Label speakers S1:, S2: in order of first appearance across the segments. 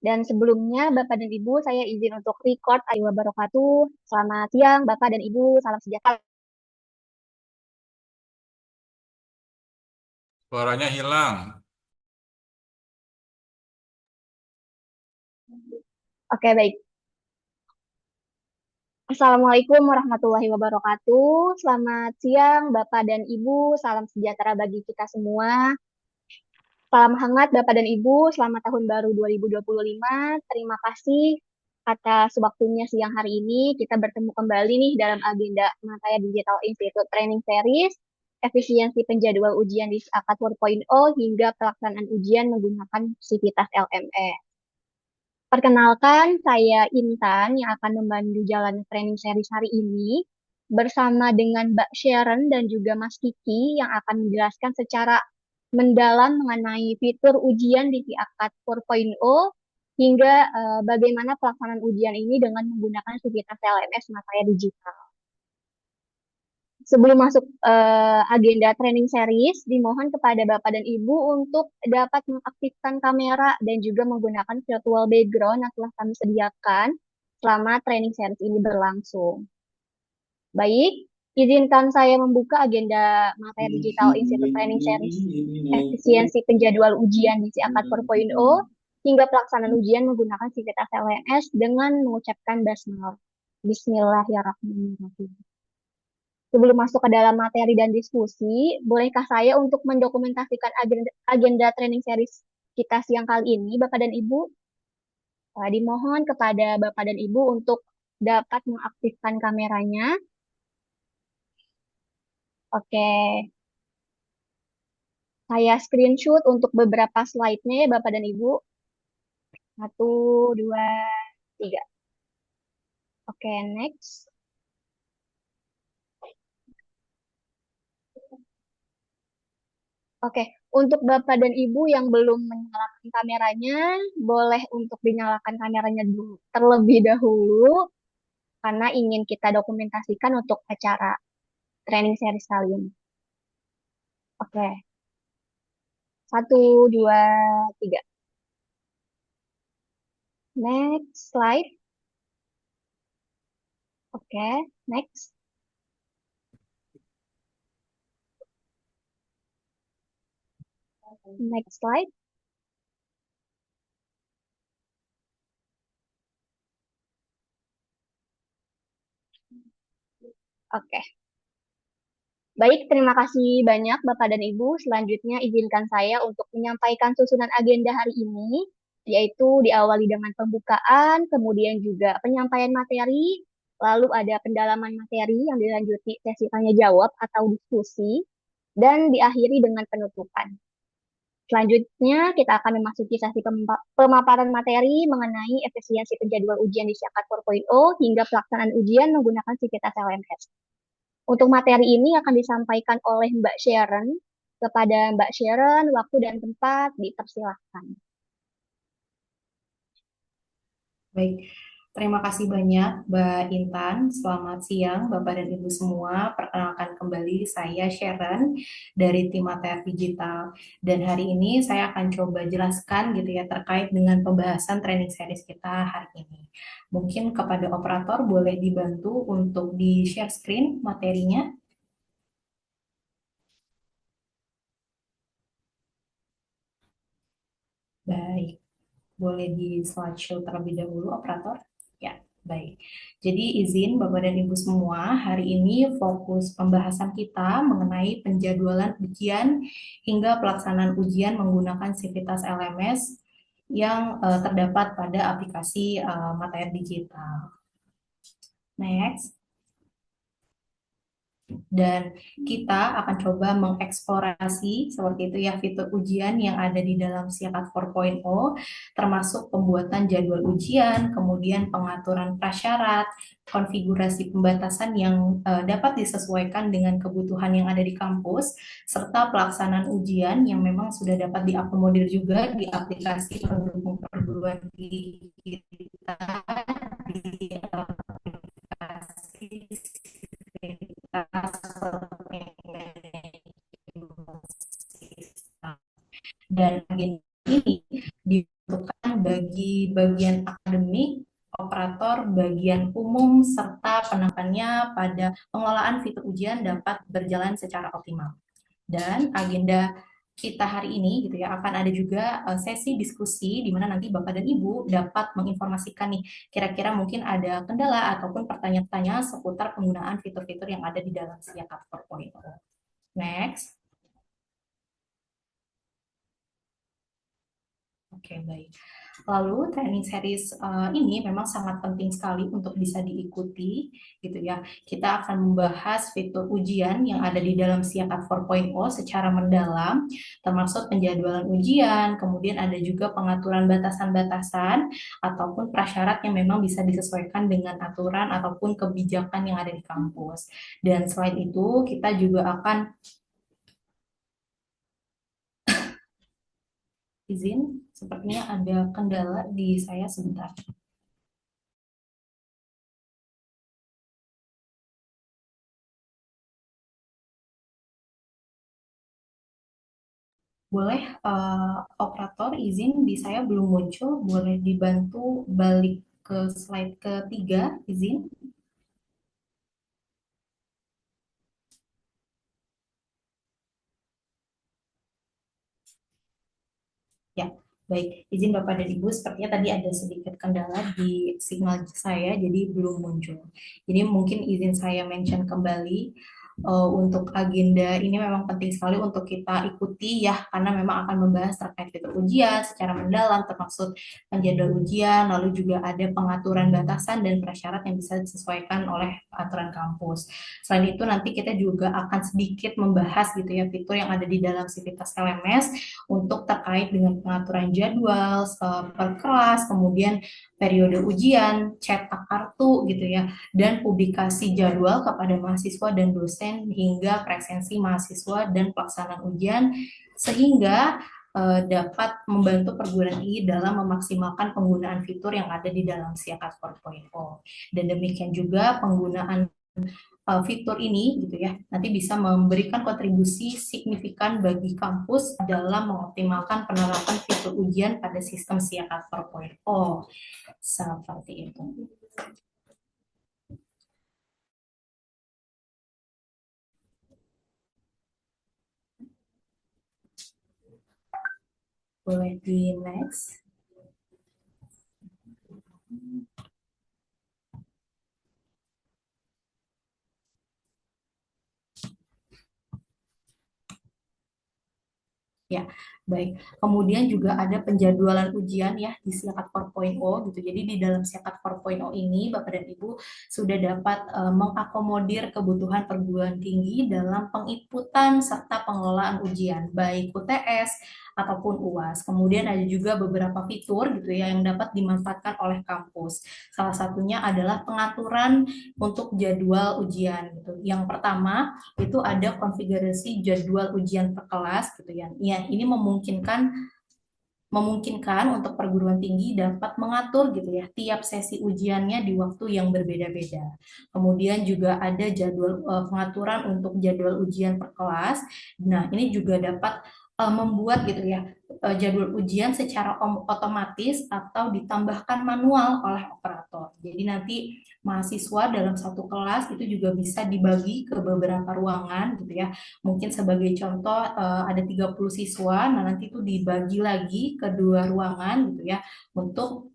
S1: Dan sebelumnya, Bapak dan Ibu, saya izin untuk record Ayu Wabarakatuh. Selamat siang, Bapak dan Ibu. Salam sejahtera.
S2: Suaranya hilang.
S1: Oke, baik. Assalamualaikum warahmatullahi wabarakatuh. Selamat siang, Bapak dan Ibu. Salam sejahtera bagi kita semua. Salam hangat, Bapak dan Ibu. Selamat Tahun Baru 2025. Terima kasih atas waktunya siang hari ini. Kita bertemu kembali nih dalam agenda Mataya Digital Institute Training Series, efisiensi penjadwal ujian di AKAD 4.0 hingga pelaksanaan ujian menggunakan sivitas LMS. Perkenalkan, saya Intan yang akan memandu jalan training series hari ini bersama dengan Mbak Sharon dan juga Mas Kiki yang akan menjelaskan secara mendalam mengenai fitur ujian di VIAKAD 4.0 hingga bagaimana pelaksanaan ujian ini dengan menggunakan sivitas LMS Mataya Digital. Sebelum masuk agenda training series, dimohon kepada Bapak dan Ibu untuk dapat mengaktifkan kamera dan juga menggunakan virtual background yang telah kami sediakan selama training series ini berlangsung. Baik, izinkan saya membuka agenda materi digital Institute Training Series efisiensi penjadwal ujian di SIAKAD 4.0 hingga pelaksanaan ujian menggunakan sivitas LMS dengan mengucapkan basmalah. Bismillahirrahmanirrahim. Sebelum masuk ke dalam materi dan diskusi, bolehkah saya untuk mendokumentasikan agenda training series kita siang kali ini, Bapak dan Ibu? Dimohon kepada Bapak dan Ibu untuk dapat mengaktifkan kameranya. Oke, saya screenshot untuk beberapa slide-nya ya, Bapak dan Ibu. Satu, dua, tiga. Oke, next. Oke, untuk Bapak dan Ibu yang belum menyalakan kameranya, boleh untuk dinyalakan kameranya dulu terlebih dahulu karena ingin kita dokumentasikan untuk acara training series kali ini. Oke, satu, dua, tiga. Next slide. Oke, next. Next slide. Oke, baik. Terima kasih banyak Bapak dan Ibu. Selanjutnya izinkan saya untuk menyampaikan susunan agenda hari ini, yaitu diawali dengan pembukaan, kemudian juga penyampaian materi, lalu ada pendalaman materi yang dilanjuti sesi tanya jawab atau diskusi, dan diakhiri dengan penutupan. Selanjutnya, kita akan memasuki sesi pemaparan materi mengenai efisiensi penjadwal ujian di SIAKAD 4.0 hingga pelaksanaan ujian menggunakan sivitas LMS. Untuk materi ini akan disampaikan oleh Mbak Sharon. Kepada Mbak Sharon, waktu dan tempat dipersilahkan.
S3: Baik, terima kasih banyak Mbak Intan. Selamat siang Bapak dan Ibu semua. Perkenalkan kembali saya Sharon dari tim ATR Digital. Dan hari ini saya akan coba jelaskan gitu ya terkait dengan pembahasan training series kita hari ini. Mungkin kepada operator boleh dibantu untuk di-share screen materinya. Baik. Boleh di slideshow terlebih dahulu, operator? Ya, baik. Jadi izin Bapak dan Ibu semua, hari ini fokus pembahasan kita mengenai penjadwalan ujian hingga pelaksanaan ujian menggunakan sivitas LMS yang terdapat pada aplikasi materi digital. Next. Dan kita akan coba mengeksplorasi seperti itu ya fitur ujian yang ada di dalam SIAKAD 4.0 termasuk pembuatan jadwal ujian, kemudian pengaturan prasyarat, konfigurasi pembatasan yang dapat disesuaikan dengan kebutuhan yang ada di kampus, serta pelaksanaan ujian yang memang sudah dapat diakomodir juga di aplikasi pendukung perguruan tinggi kita di aplikasi dan agenda ini diperlukan bagi bagian akademik, operator, bagian umum, serta penanganannya pada pengelolaan fitur ujian dapat berjalan secara optimal. Dan agenda kita hari ini gitu ya akan ada juga sesi diskusi di mana nanti Bapak dan Ibu dapat menginformasikan nih kira-kira mungkin ada kendala ataupun pertanyaan-pertanyaan seputar penggunaan fitur-fitur yang ada di dalam Siakat 4.0. Next. Oke, baik. Lalu training series ini memang sangat penting sekali untuk bisa diikuti, gitu ya. Kita akan membahas fitur ujian yang ada di dalam Siakat 4.0 secara mendalam, termasuk penjadwalan ujian, kemudian ada juga pengaturan batasan-batasan ataupun prasyarat yang memang bisa disesuaikan dengan aturan ataupun kebijakan yang ada di kampus. Dan selain itu, kita juga akan izin, sepertinya ada kendala di saya sebentar. Boleh operator izin di saya belum muncul, boleh dibantu balik ke slide ketiga, izin. Ya, baik. Izin Bapak dan Ibu, sepertinya tadi ada sedikit kendala di signal saya, jadi belum muncul. Jadi mungkin izin saya mention kembali untuk agenda ini memang penting sekali untuk kita ikuti ya, karena memang akan membahas terkait fitur ujian secara mendalam, termasuk penjadwal ujian, lalu juga ada pengaturan batasan dan prasyarat yang bisa disesuaikan oleh aturan kampus. Selain itu nanti kita juga akan sedikit membahas gitu ya fitur yang ada di dalam Sivitas LMS untuk terkait dengan pengaturan jadwal per kelas, kemudian periode ujian, cetak kartu gitu ya, dan publikasi jadwal kepada mahasiswa dan dosen hingga presensi mahasiswa dan pelaksanaan ujian sehingga dapat membantu perguruan tinggi dalam memaksimalkan penggunaan fitur yang ada di dalam Siakat 4.0. Dan demikian juga penggunaan fitur ini gitu ya nanti bisa memberikan kontribusi signifikan bagi kampus dalam mengoptimalkan penerapan fitur ujian pada sistem Siakat 4.0 seperti itu. Boleh di next. Ya, baik. Kemudian juga ada penjadwalan ujian ya di Siakat 4.0 gitu. Jadi di dalam Siakat 4.0 ini Bapak dan Ibu sudah dapat mengakomodir kebutuhan perguruan tinggi dalam penginputan serta pengelolaan ujian, baik UTS ataupun UAS. Kemudian ada juga beberapa fitur gitu ya yang dapat dimanfaatkan oleh kampus. Salah satunya adalah pengaturan untuk jadwal ujian gitu. Yang pertama itu ada konfigurasi jadwal ujian per kelas gitu ya. Ya, ini memungkinkan untuk perguruan tinggi dapat mengatur gitu ya tiap sesi ujiannya di waktu yang berbeda-beda. Kemudian juga ada jadwal pengaturan untuk jadwal ujian per kelas. Nah, ini juga dapat membuat gitu ya jadwal ujian secara otomatis atau ditambahkan manual oleh operator. Jadi nanti mahasiswa dalam satu kelas itu juga bisa dibagi ke beberapa ruangan gitu ya. Mungkin sebagai contoh ada 30 siswa, nah nanti itu dibagi lagi ke dua ruangan gitu ya untuk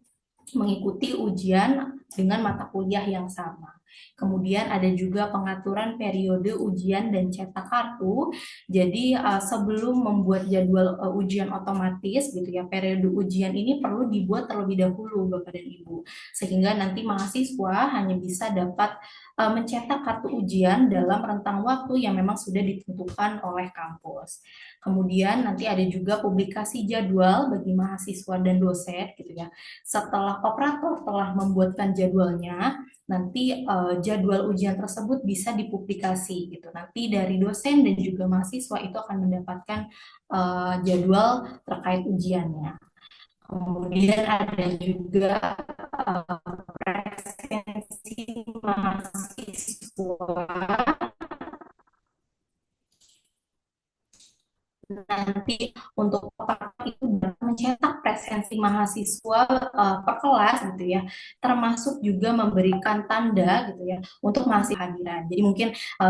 S3: mengikuti ujian dengan mata kuliah yang sama. Kemudian ada juga pengaturan periode ujian dan cetak kartu. Jadi sebelum membuat jadwal ujian otomatis gitu ya, periode ujian ini perlu dibuat terlebih dahulu Bapak dan Ibu. Sehingga nanti mahasiswa hanya bisa dapat mencetak kartu ujian dalam rentang waktu yang memang sudah ditentukan oleh kampus. Kemudian nanti ada juga publikasi jadwal bagi mahasiswa dan dosen gitu ya. Setelah operator telah membuatkan jadwalnya, nanti jadwal ujian tersebut bisa dipublikasi gitu. Nanti dari dosen dan juga mahasiswa itu akan mendapatkan jadwal terkait ujiannya. Kemudian ada juga presensi mahasiswa nanti untuk operator itu mencetak presensi presensi mahasiswa per kelas gitu ya, termasuk juga memberikan tanda gitu ya untuk mahasiswa hadiran. Jadi mungkin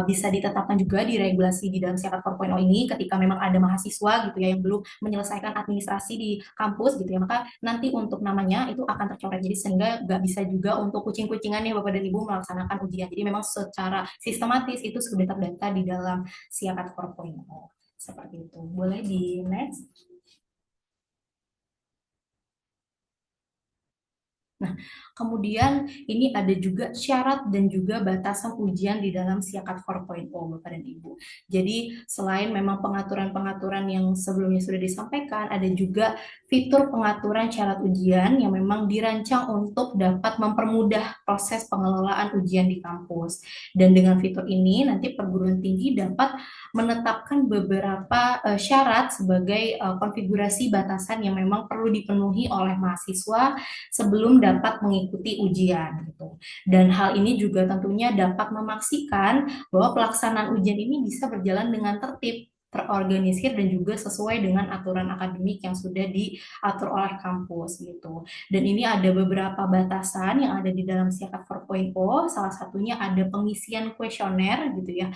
S3: bisa ditetapkan juga di regulasi di dalam Siakat 4.0 ini ketika memang ada mahasiswa gitu ya yang belum menyelesaikan administrasi di kampus gitu ya, maka nanti untuk namanya itu akan tercoret. Jadi sehingga nggak bisa juga untuk kucing-kucingan nih Bapak dan Ibu melaksanakan ujian. Jadi memang secara sistematis itu sudah terdata di dalam Siakat 4.0. Seperti itu. Boleh di next. Nah, kemudian ini ada juga syarat dan juga batasan ujian di dalam Siakat 4.0, Bapak dan Ibu. Jadi, selain memang pengaturan-pengaturan yang sebelumnya sudah disampaikan, ada juga fitur pengaturan syarat ujian yang memang dirancang untuk dapat mempermudah proses pengelolaan ujian di kampus. Dan dengan fitur ini, nanti perguruan tinggi dapat menetapkan beberapa syarat sebagai konfigurasi batasan yang memang perlu dipenuhi oleh mahasiswa sebelum dapat mengikuti ujian gitu. Dan hal ini juga tentunya dapat memastikan bahwa pelaksanaan ujian ini bisa berjalan dengan tertib, terorganisir dan juga sesuai dengan aturan akademik yang sudah diatur oleh kampus gitu. Dan ini ada beberapa batasan yang ada di dalam Siakat 4.0, salah satunya ada pengisian kuesioner gitu ya.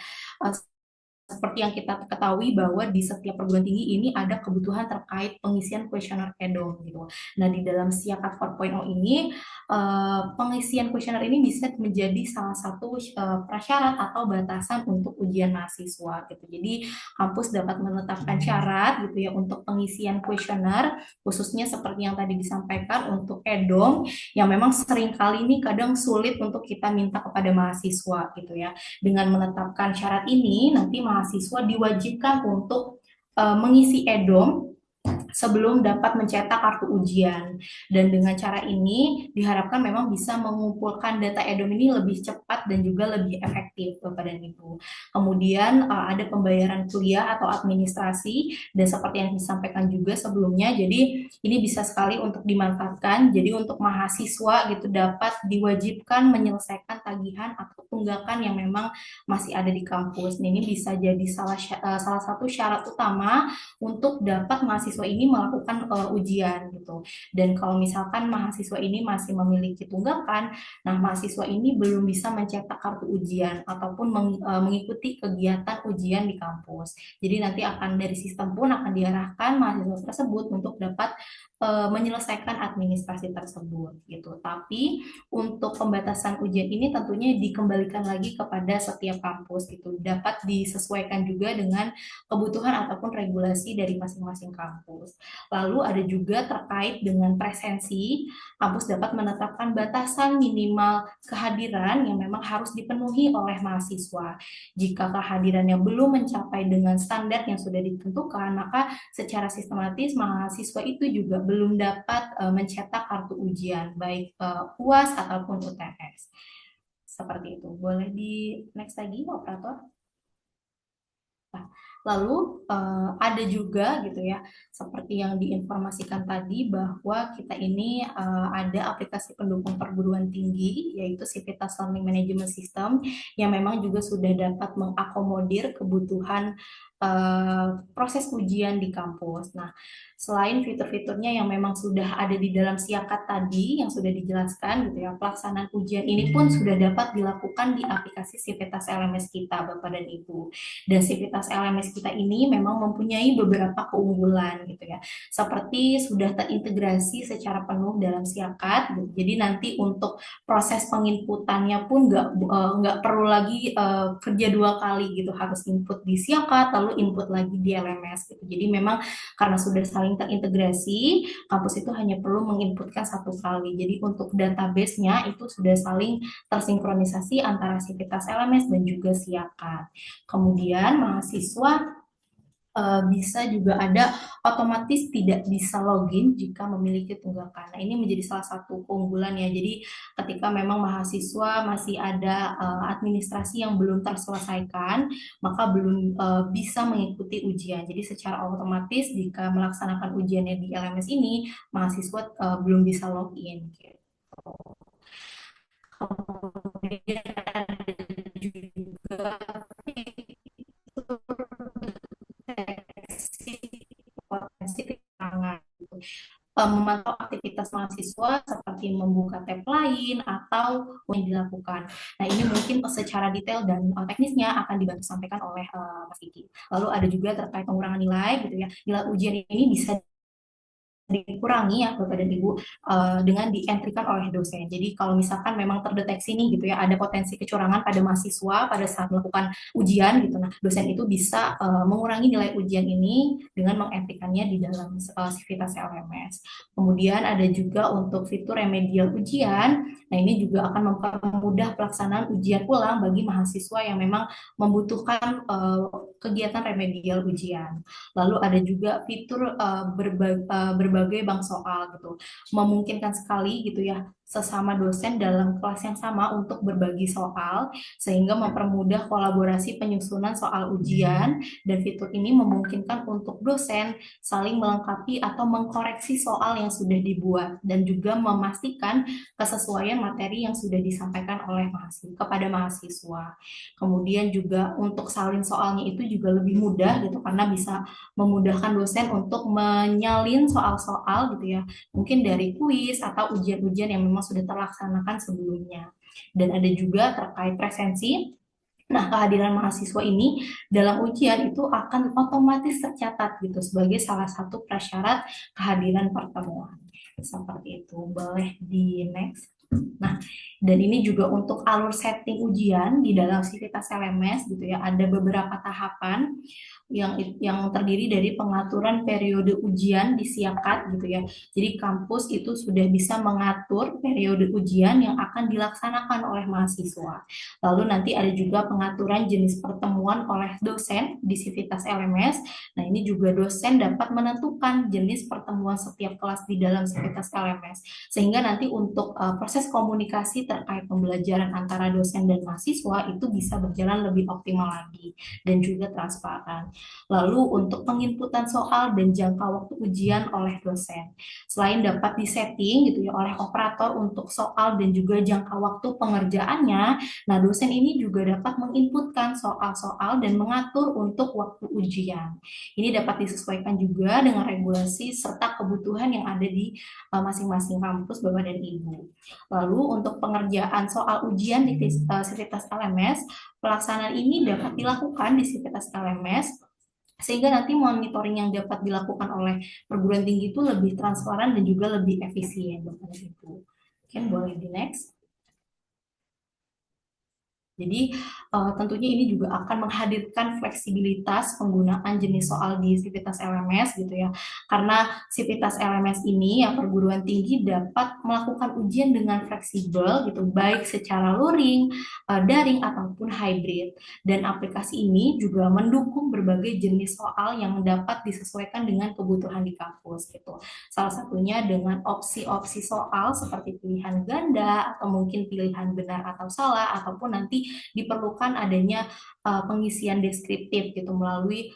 S3: Seperti yang kita ketahui bahwa di setiap perguruan tinggi ini ada kebutuhan terkait pengisian kuesioner EDOM gitu. Nah, di dalam Siakat 4.0 ini pengisian kuesioner ini bisa menjadi salah satu prasyarat atau batasan untuk ujian mahasiswa gitu. Jadi kampus dapat menetapkan syarat gitu ya untuk pengisian kuesioner khususnya seperti yang tadi disampaikan untuk EDOM yang memang sering kali ini kadang sulit untuk kita minta kepada mahasiswa gitu ya. Dengan menetapkan syarat ini, nanti mahasiswa diwajibkan untuk mengisi EDOM sebelum dapat mencetak kartu ujian. Dan dengan cara ini diharapkan memang bisa mengumpulkan data EDOM ini lebih cepat dan juga lebih efektif Bapak dan Ibu. Kemudian ada pembayaran kuliah atau administrasi dan seperti yang disampaikan juga sebelumnya, jadi ini bisa sekali untuk dimanfaatkan. Jadi untuk mahasiswa gitu dapat diwajibkan menyelesaikan tagihan atau tunggakan yang memang masih ada di kampus. Nah, ini bisa jadi salah satu syarat utama untuk dapat mahasiswa ini melakukan ujian gitu. Dan kalau misalkan mahasiswa ini masih memiliki tunggakan, nah mahasiswa ini belum bisa mencetak kartu ujian ataupun mengikuti kegiatan ujian di kampus. Jadi nanti akan dari sistem pun akan diarahkan mahasiswa tersebut untuk dapat menyelesaikan administrasi tersebut gitu. Tapi untuk pembatasan ujian ini tentunya dikembalikan lagi kepada setiap kampus gitu. Dapat disesuaikan juga dengan kebutuhan ataupun regulasi dari masing-masing kampus. Lalu ada juga terkait dengan presensi, kampus dapat menetapkan batasan minimal kehadiran yang memang harus dipenuhi oleh mahasiswa. Jika kehadirannya belum mencapai dengan standar yang sudah ditentukan, maka secara sistematis mahasiswa itu juga belum dapat mencetak kartu ujian, baik UAS ataupun UTS. Seperti itu. Boleh di next lagi, operator? Nah, lalu ada juga gitu ya, seperti yang diinformasikan tadi bahwa kita ini ada aplikasi pendukung perguruan tinggi, yaitu Civitas Learning Management System, yang memang juga sudah dapat mengakomodir kebutuhan proses ujian di kampus. Nah, selain fitur-fiturnya yang memang sudah ada di dalam Siakat tadi, yang sudah dijelaskan gitu ya, pelaksanaan ujian ini pun sudah dapat dilakukan di aplikasi Civitas LMS kita, Bapak dan Ibu. Dan Civitas LMS kita ini memang mempunyai beberapa keunggulan gitu ya. Seperti sudah terintegrasi secara penuh dalam Siakat, gitu. Jadi nanti untuk proses penginputannya pun nggak perlu lagi kerja dua kali gitu, harus input di Siakat lalu input lagi di LMS gitu. Jadi memang karena sudah saling terintegrasi, kampus itu hanya perlu menginputkan satu kali. Jadi untuk database-nya itu sudah saling tersinkronisasi antara Civitas LMS dan juga Siakat. Kemudian mahasiswa bisa juga ada otomatis tidak bisa login jika memiliki tunggakan. Nah, ini menjadi salah satu keunggulan ya. Jadi ketika memang mahasiswa masih ada administrasi yang belum terselesaikan, maka belum bisa mengikuti ujian. Jadi secara otomatis jika melaksanakan ujiannya di LMS ini, mahasiswa belum bisa login. Gitu. Kemudian ada juga deteksi potensi kecurangan. memantau aktivitas mahasiswa seperti membuka tab lain atau yang dilakukan. Nah, ini mungkin secara detail dan teknisnya akan dibantu sampaikan oleh Mas Kiki. Lalu ada juga terkait pengurangan nilai gitu ya. Nilai ujian ini bisa dikurangi ya Bapak dan Ibu dengan dientrikan oleh dosen. Jadi kalau misalkan memang terdeteksi nih gitu ya ada potensi kecurangan pada mahasiswa pada saat melakukan ujian gitu, nah dosen itu bisa mengurangi nilai ujian ini dengan mengentrikannya di dalam Civitas LMS. Kemudian ada juga untuk fitur remedial ujian. Nah ini juga akan mempermudah pelaksanaan ujian ulang bagi mahasiswa yang memang membutuhkan kegiatan remedial ujian. Lalu ada juga fitur berbagai bank soal gitu. Memungkinkan sekali gitu ya sesama dosen dalam kelas yang sama untuk berbagi soal sehingga mempermudah kolaborasi penyusunan soal ujian, dan fitur ini memungkinkan untuk dosen saling melengkapi atau mengkoreksi soal yang sudah dibuat dan juga memastikan kesesuaian materi yang sudah disampaikan oleh mahasiswa kepada mahasiswa. Kemudian juga untuk salin soalnya itu juga lebih mudah gitu karena bisa memudahkan dosen untuk menyalin soal-soal gitu ya, mungkin dari kuis atau ujian-ujian yang memang sudah terlaksanakan sebelumnya. Dan ada juga terkait presensi. Nah, kehadiran mahasiswa ini dalam ujian itu akan otomatis tercatat gitu sebagai salah satu prasyarat kehadiran pertemuan. Seperti itu. Boleh di next. Nah, dan ini juga untuk alur setting ujian di dalam Civitas LMS gitu ya, ada beberapa tahapan yang terdiri dari pengaturan periode ujian di Siakat gitu ya. Jadi kampus itu sudah bisa mengatur periode ujian yang akan dilaksanakan oleh mahasiswa. Lalu nanti ada juga pengaturan jenis pertemuan oleh dosen di Civitas LMS. Nah, ini juga dosen dapat menentukan jenis pertemuan setiap kelas di dalam Civitas LMS. Sehingga nanti untuk proses komunikasi terkait pembelajaran antara dosen dan mahasiswa itu bisa berjalan lebih optimal lagi dan juga transparan. Lalu untuk penginputan soal dan jangka waktu ujian oleh dosen. Selain dapat disetting gitu ya oleh operator untuk soal dan juga jangka waktu pengerjaannya, nah dosen ini juga dapat menginputkan soal-soal dan mengatur untuk waktu ujian. Ini dapat disesuaikan juga dengan regulasi serta kebutuhan yang ada di masing-masing kampus Bapak dan Ibu. Lalu untuk pengerjaan soal ujian di Civitas LMS, pelaksanaan ini dapat dilakukan di Civitas LMS sehingga nanti monitoring yang dapat dilakukan oleh perguruan tinggi itu lebih transparan dan juga lebih efisien Bapak dan Ibu. Mungkin boleh di next. Jadi tentunya ini juga akan menghadirkan fleksibilitas penggunaan jenis soal di Civitas LMS gitu ya. Karena Civitas LMS ini yang perguruan tinggi dapat melakukan ujian dengan fleksibel gitu, baik secara luring, daring ataupun hybrid. Dan aplikasi ini juga mendukung berbagai jenis soal yang dapat disesuaikan dengan kebutuhan di kampus gitu. Salah satunya dengan opsi-opsi soal seperti pilihan ganda atau mungkin pilihan benar atau salah ataupun nanti diperlukan adanya pengisian deskriptif gitu melalui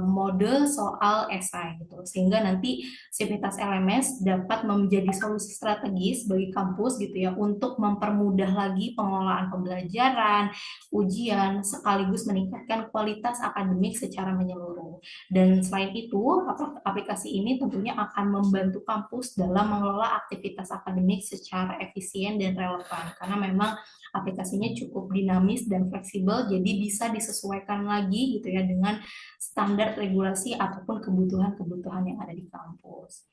S3: mode soal esai gitu sehingga nanti Civitas LMS dapat menjadi solusi strategis bagi kampus gitu ya untuk mempermudah lagi pengelolaan pembelajaran, ujian sekaligus meningkatkan kualitas akademik secara menyeluruh. Dan selain itu, aplikasi ini tentunya akan membantu kampus dalam mengelola aktivitas akademik secara efisien dan relevan karena memang aplikasinya cukup dinamis dan fleksibel jadi bisa disesuaikan lagi gitu ya dengan standar regulasi ataupun kebutuhan-kebutuhan yang ada di kampus.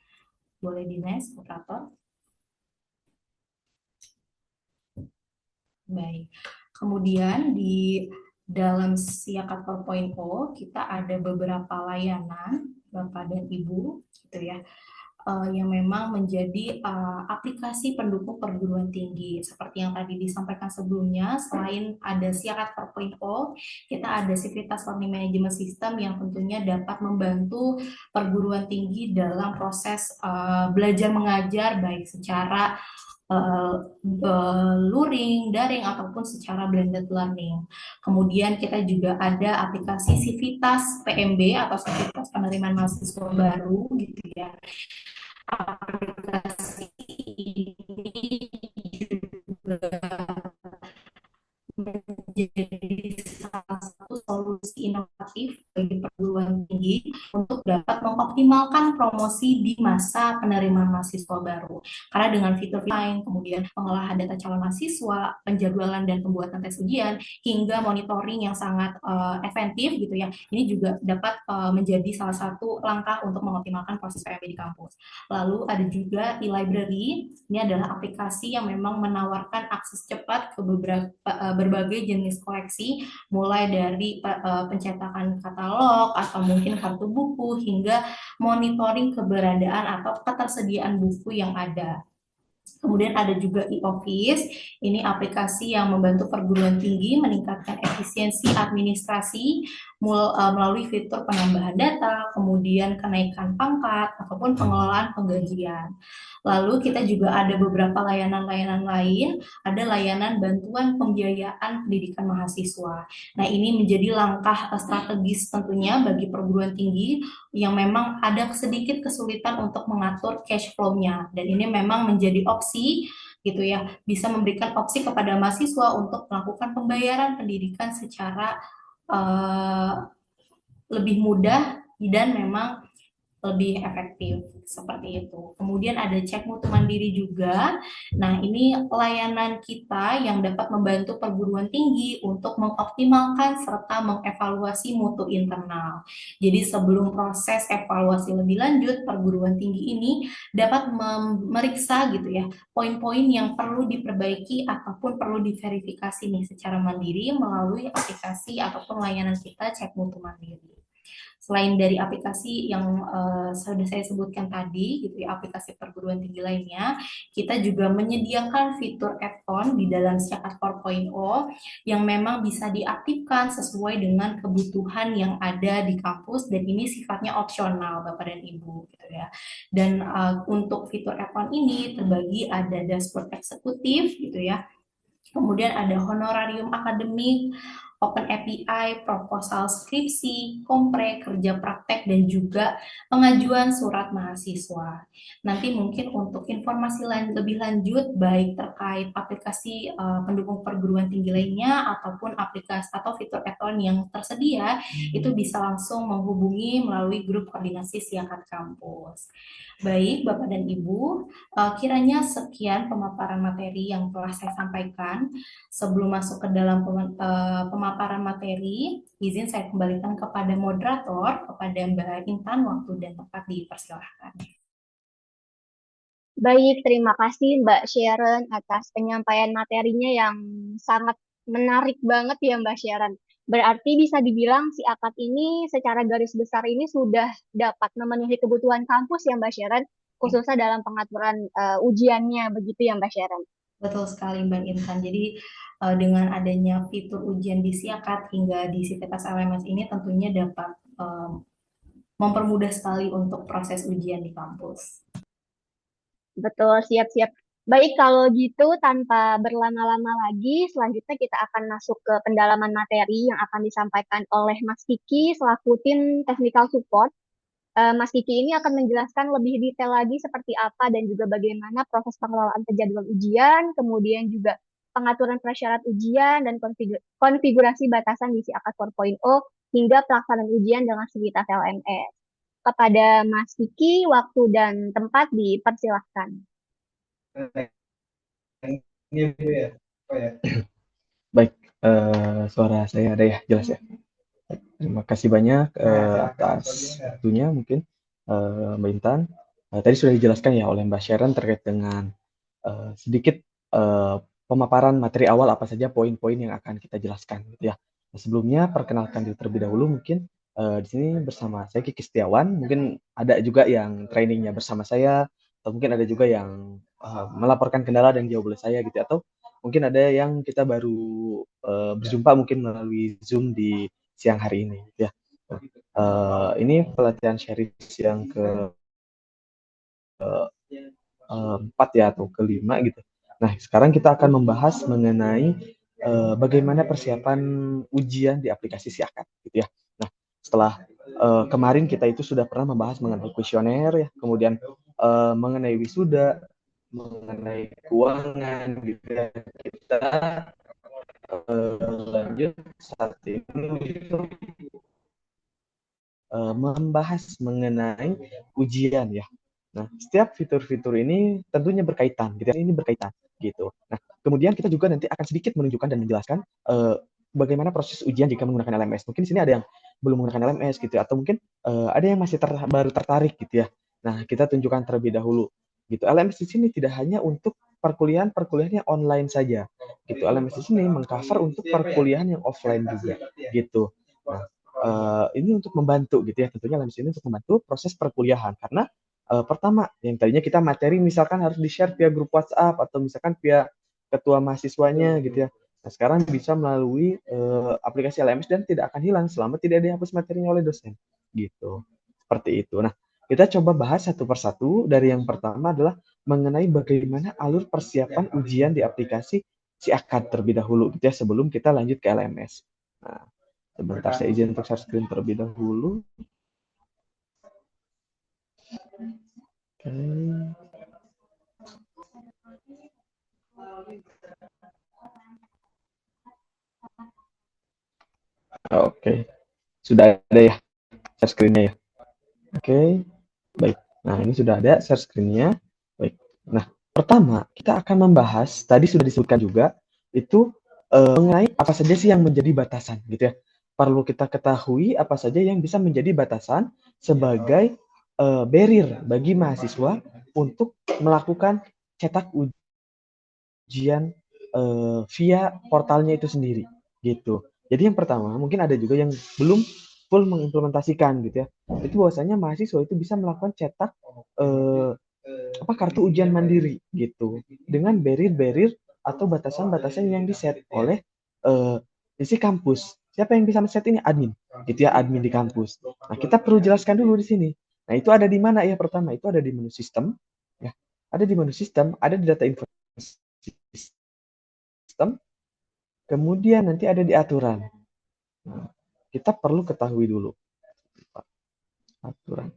S3: Boleh di next, operator? Baik. Kemudian di dalam Siakat 4.0 kita ada beberapa layanan Bapak dan Ibu gitu ya yang memang menjadi aplikasi pendukung perguruan tinggi. Seperti yang tadi disampaikan sebelumnya, selain ada Siakat 4.0, kita ada Civitas Learning Management System yang tentunya dapat membantu perguruan tinggi dalam proses belajar mengajar baik secara luring, daring, ataupun secara blended learning. Kemudian kita juga ada aplikasi Civitas PMB atau Civitas Penerimaan Mahasiswa Baru gitu ya. Aplikasi ini juga menjadi salah satu solusi inovatif bagi perguruan tinggi untuk dapat mengoptimalkan promosi di masa penerimaan mahasiswa baru. Karena dengan fitur lain, kemudian pengolahan data calon mahasiswa, penjadwalan dan pembuatan tes ujian, hingga monitoring yang sangat efektif gitu ya, ini juga dapat menjadi salah satu langkah untuk mengoptimalkan proses PMB di kampus. Lalu ada juga e-library, ini adalah aplikasi yang memang menawarkan akses cepat ke berbagai jenis koleksi, mulai dari pencetakan katalog atau mungkin kartu buku hingga monitoring keberadaan atau ketersediaan buku yang ada. Kemudian ada juga e-office, ini aplikasi yang membantu perguruan tinggi meningkatkan efisiensi administrasi melalui fitur penambahan data, kemudian kenaikan pangkat, ataupun pengelolaan penggajian. Lalu kita juga ada beberapa layanan-layanan lain, ada layanan bantuan pembiayaan pendidikan mahasiswa. Nah, ini menjadi langkah strategis tentunya bagi perguruan tinggi yang memang ada sedikit kesulitan untuk mengatur cash flow-nya. Dan ini memang menjadi opsi gitu ya, bisa memberikan opsi kepada mahasiswa untuk melakukan pembayaran pendidikan secara lebih mudah dan memang lebih efektif seperti itu. Kemudian ada cek mutu mandiri juga. Nah, ini layanan kita yang dapat membantu perguruan tinggi untuk mengoptimalkan serta mengevaluasi mutu internal. Jadi sebelum proses evaluasi lebih lanjut, perguruan tinggi ini dapat memeriksa gitu ya, poin-poin yang perlu diperbaiki ataupun perlu diverifikasi nih secara mandiri melalui aplikasi ataupun layanan kita cek mutu mandiri. Selain dari aplikasi yang sudah saya sebutkan tadi, gitu ya, aplikasi perguruan tinggi lainnya, kita juga menyediakan fitur add-on di dalam Siakat 4.0 yang memang bisa diaktifkan sesuai dengan kebutuhan yang ada di kampus dan ini sifatnya opsional, Bapak dan Ibu, gitu ya. Dan untuk fitur add-on ini terbagi ada dashboard eksekutif, gitu ya. Kemudian ada honorarium akademik, Open API, proposal skripsi, kompre, kerja praktek, dan juga pengajuan surat mahasiswa. Nanti mungkin untuk informasi lebih lanjut, baik terkait aplikasi pendukung perguruan tinggi lainnya, ataupun aplikasi atau fitur add-on yang tersedia, itu bisa langsung menghubungi melalui grup koordinasi Siakat Kampus. Baik, Bapak dan Ibu, kiranya sekian pemaparan materi yang telah saya sampaikan. Sebelum masuk ke dalam pemaparan materi, izin saya kembalikan kepada moderator, kepada Mbak Intan, waktu dan tempat dipersilahkan.
S1: Baik, terima kasih Mbak Sharon atas penyampaian materinya yang sangat menarik banget ya Mbak Sharon. Berarti bisa dibilang si akad ini secara garis besar ini sudah dapat memenuhi kebutuhan kampus ya Mbak Sharon, khususnya dalam pengaturan ujiannya begitu ya Mbak Sharon.
S3: Betul sekali Mbak Intan. Jadi dengan adanya fitur ujian di Siakat hingga di Sivitas LMS ini tentunya dapat mempermudah sekali untuk proses ujian di kampus.
S1: Betul, siap-siap. Baik, kalau gitu tanpa berlama-lama lagi, selanjutnya kita akan masuk ke pendalaman materi yang akan disampaikan oleh Mas Kiki selaku tim technical support. Mas Kiki ini akan menjelaskan lebih detail lagi seperti apa dan juga bagaimana proses pengelolaan penjadwal ujian, kemudian juga pengaturan prasyarat ujian dan konfigurasi batasan di SIAKAT 4.0 hingga pelaksanaan ujian dengan Sivitas LMS. Kepada Mas Kiki, waktu dan tempat dipersilahkan.
S2: Baik, suara saya ada ya, jelas ya. Terima kasih banyak atas waktunya mungkin Mbak Intan. Tadi sudah dijelaskan ya oleh Mbak Sharon terkait dengan sedikit pemaparan materi awal apa saja poin-poin yang akan kita jelaskan gitu ya. Nah, sebelumnya perkenalkan diri terlebih dahulu mungkin di sini bersama saya Kiki Setiawan, mungkin ada juga yang trainingnya bersama saya atau mungkin ada juga yang melaporkan kendala dan jawab oleh saya gitu atau mungkin ada yang kita baru berjumpa mungkin melalui Zoom di siang hari ini ya. Ini pelatihan series yang ke empat ya atau kelima gitu. Nah, sekarang kita akan membahas mengenai bagaimana persiapan ujian di aplikasi Siakat gitu ya. Nah, setelah kemarin kita itu sudah pernah membahas mengenai kuesioner ya, kemudian mengenai wisuda, mengenai keuangan gitu ya. Kita lanjut saat ini membahas mengenai ujian ya. Nah, setiap fitur-fitur ini tentunya berkaitan, gitu ya. Ini berkaitan, gitu. Nah, kemudian kita juga nanti akan sedikit menunjukkan dan menjelaskan bagaimana proses ujian jika menggunakan LMS. Mungkin di sini ada yang belum menggunakan LMS gitu ya, atau mungkin ada yang masih baru tertarik gitu ya. Nah, kita tunjukkan terlebih dahulu gitu. LMS di sini tidak hanya untuk perkuliahan yang online saja gitu. LMS di sini mengcover untuk perkuliahan yang offline juga gitu. Nah, ini untuk membantu gitu ya. Tentunya LMS ini untuk membantu proses perkuliahan karena pertama yang tadinya kita materi misalkan harus di-share via grup WhatsApp atau misalkan via ketua mahasiswanya gitu ya. Nah, sekarang bisa melalui aplikasi LMS dan tidak akan hilang selama tidak dihapus materinya oleh dosen gitu. Seperti itu. Nah, kita coba bahas satu persatu. Dari yang pertama adalah mengenai bagaimana alur persiapan ujian di aplikasi SIAKAD terlebih dahulu gitu ya sebelum kita lanjut ke LMS. Nah, sebentar saya izin untuk share screen terlebih dahulu. Oke. Sudah ada ya share screen-nya ya. Oke, baik. Nah, ini sudah ada share screen-nya. Baik. Nah, pertama kita akan membahas, tadi sudah disebutkan juga, itu mengenai apa saja sih yang menjadi batasan, gitu ya. Perlu kita ketahui apa saja yang bisa menjadi batasan sebagai barrier bagi mahasiswa untuk melakukan cetak ujian via portalnya itu sendiri, gitu. Jadi yang pertama, mungkin ada juga yang belum full mengimplementasikan gitu ya. Itu bahwasanya mahasiswa itu bisa melakukan cetak kartu ujian mandiri gitu dengan barrier-barrier atau batasan-batasan yang diset oleh isi kampus. Siapa yang bisa men-set ini? Admin, gitu ya, admin di kampus. Nah, kita perlu jelaskan dulu di sini. Nah, itu ada di mana ya? Pertama, itu ada di menu sistem, ya. Ada di menu sistem, ada di data info sistem, kemudian nanti ada di aturan. Nah, kita perlu ketahui dulu aturan.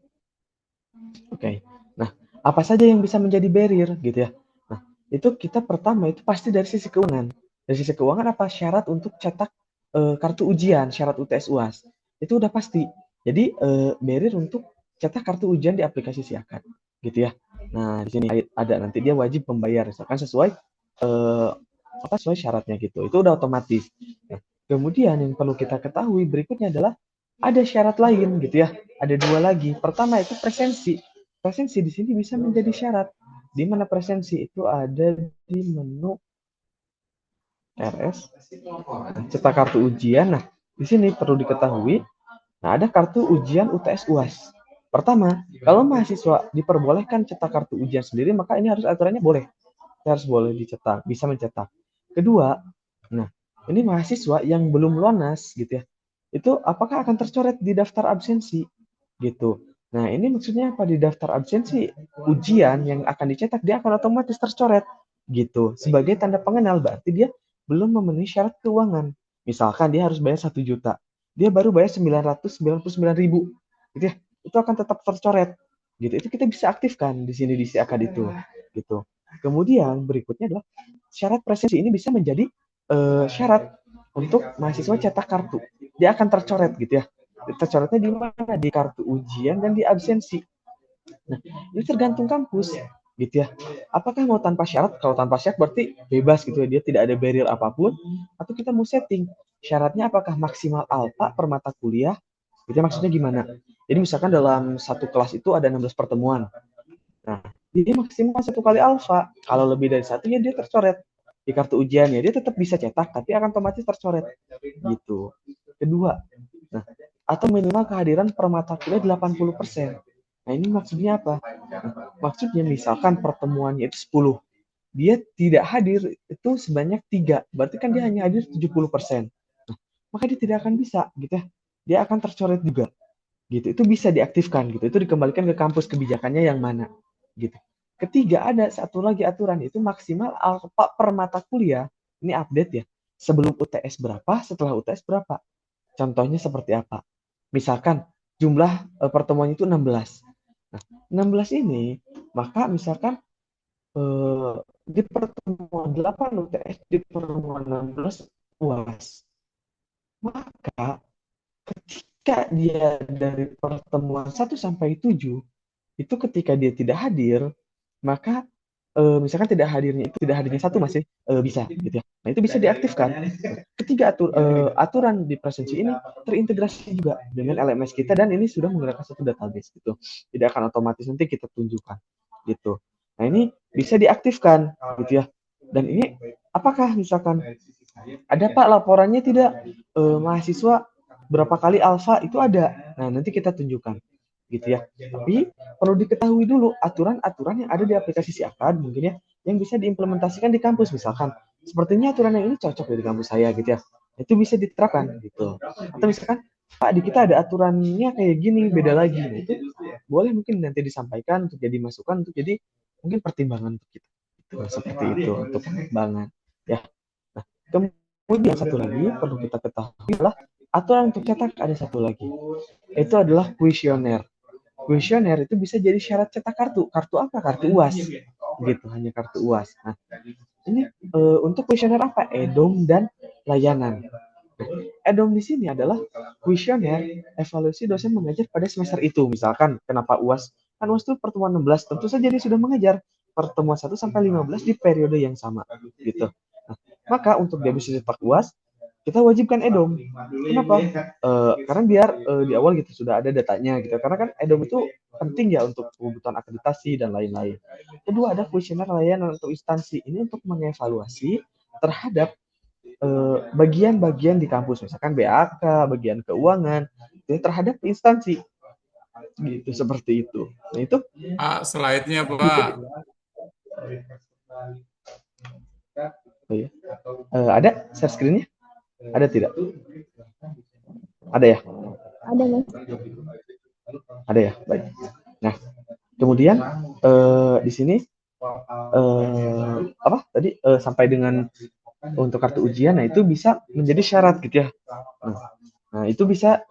S2: Oke. Nah, apa saja yang bisa menjadi barrier gitu ya? Nah, itu kita pertama itu pasti dari sisi keuangan. Dari sisi keuangan apa syarat untuk cetak kartu ujian, syarat UTS UAS. Itu udah pasti. Jadi barrier untuk cetak kartu ujian di aplikasi Siakat gitu ya. Nah, di sini ada nanti dia wajib membayar misalkan sesuai sesuai syaratnya gitu. Itu udah otomatis. Nah, kemudian yang perlu kita ketahui berikutnya adalah ada syarat lain gitu ya. Ada dua lagi. Pertama itu presensi. Presensi di sini bisa menjadi syarat. Di mana presensi itu ada di menu RS, cetak kartu ujian. Nah, di sini perlu diketahui, nah ada kartu ujian UTS UAS. Pertama, kalau mahasiswa diperbolehkan cetak kartu ujian sendiri, maka ini harus aturannya boleh. Harus boleh dicetak, bisa mencetak. Kedua, nah ini mahasiswa yang belum lunas gitu ya, itu apakah akan tercoret di daftar absensi gitu. Nah ini maksudnya apa di daftar absensi ujian yang akan dicetak dia akan otomatis tercoret gitu sebagai tanda pengenal berarti dia belum memenuhi syarat keuangan. Misalkan dia harus bayar 1 juta, dia baru bayar 999.000 gitu ya, itu akan tetap tercoret gitu. Itu kita bisa aktifkan di sini di siakad itu gitu. Kemudian berikutnya adalah syarat presensi ini bisa menjadi syarat untuk mahasiswa cetak kartu. Dia akan tercoret gitu ya. Tercoretnya di mana? Di kartu ujian dan di absensi. Nah, ini tergantung kampus gitu ya. Apakah mau tanpa syarat? Kalau tanpa syarat berarti bebas gitu ya. Dia tidak ada barrier apapun. Atau kita mau setting syaratnya apakah maksimal alfa per mata kuliah? Itu maksudnya gimana? Jadi misalkan dalam satu kelas itu ada 16 pertemuan. Nah, dia maksimal 1 kali alfa. Kalau lebih dari satu ya dia tercoret di kartu ujiannya. Dia tetap bisa cetak, tapi akan otomatis tercoret. Gitu. Kedua, nah, atau minimal kehadiran per mata kuliah 80%. Nah, ini maksudnya apa? Nah, maksudnya misalkan pertemuannya itu 10. Dia tidak hadir itu sebanyak 3. Berarti kan dia hanya hadir 70%. Nah, maka dia tidak akan bisa gitu ya. Dia akan tercoret juga gitu. Itu bisa diaktifkan gitu. Itu dikembalikan ke kampus kebijakannya yang mana gitu. Ketiga ada satu lagi aturan itu maksimal alfa per mata kuliah. Ini update ya. Sebelum UTS berapa, setelah UTS berapa. Contohnya seperti apa? Misalkan jumlah pertemuan itu 16. Nah, 16 ini maka misalkan di pertemuan 8 UTS, di pertemuan 16 UAS. Maka ketika dia dari pertemuan 1 sampai 7, itu ketika dia tidak hadir, maka misalkan tidak hadirnya satu masih bisa gitu ya. Nah, itu bisa diaktifkan. Ketiga aturan di presensi ini terintegrasi juga dengan LMS kita dan ini sudah menggunakan satu database gitu. Tidak akan otomatis nanti kita tunjukkan gitu. Nah, ini bisa diaktifkan gitu ya. Dan ini apakah misalkan ada Pak laporannya tidak mahasiswa berapa kali alfa itu ada. Nah, nanti kita tunjukkan gitu ya. Tapi perlu diketahui dulu aturan-aturan yang ada di aplikasi Siakad mungkin ya yang bisa diimplementasikan di kampus misalkan. Sepertinya aturan yang ini cocok di kampus saya gitu ya. Itu bisa diterapkan gitu. Atau misalkan Pak di kita ada aturannya kayak gini beda lagi. Nah, itu boleh mungkin nanti disampaikan untuk jadi masukan untuk jadi mungkin pertimbangan untuk kita. Itu seperti itu untuk pengembangan ya. Nah, kemudian satu lagi perlu kita ketahui adalah aturan untuk cetak ada satu lagi. Itu adalah kuesioner. Kuesioner itu bisa jadi syarat cetak kartu. Kartu apa? Kartu UAS. Gitu, hanya kartu UAS. Nah, ini untuk kuesioner apa? EDOM dan layanan. EDOM di sini adalah kuesioner evaluasi dosen mengajar pada semester itu. Misalkan kenapa UAS? Kan UAS itu pertemuan 16, tentu saja dia sudah mengajar pertemuan 1 sampai 15 di periode yang sama gitu. Nah, maka untuk dia bisa cetak UAS, kita wajibkan EDOM. Kenapa? Karena biar di awal gitu sudah ada datanya gitu. Karena kan EDOM itu penting ya untuk kebutuhan akreditasi dan lain-lain. Kedua ada kuesioner layanan atau instansi. Ini untuk mengevaluasi terhadap bagian-bagian di kampus, misalkan BAK, bagian keuangan, itu terhadap instansi, gitu seperti itu. Nah itu
S4: Slide-nya
S2: bisa.
S4: Pak.
S2: Oh ya. Ada share screen-nya? Ada tidak? Ada ya?
S1: Ada, Mas.
S2: Ada ya, baik. Nah, kemudian di sini apa tadi sampai dengan untuk kartu ujian, nah itu bisa menjadi syarat gitu ya. Nah itu bisa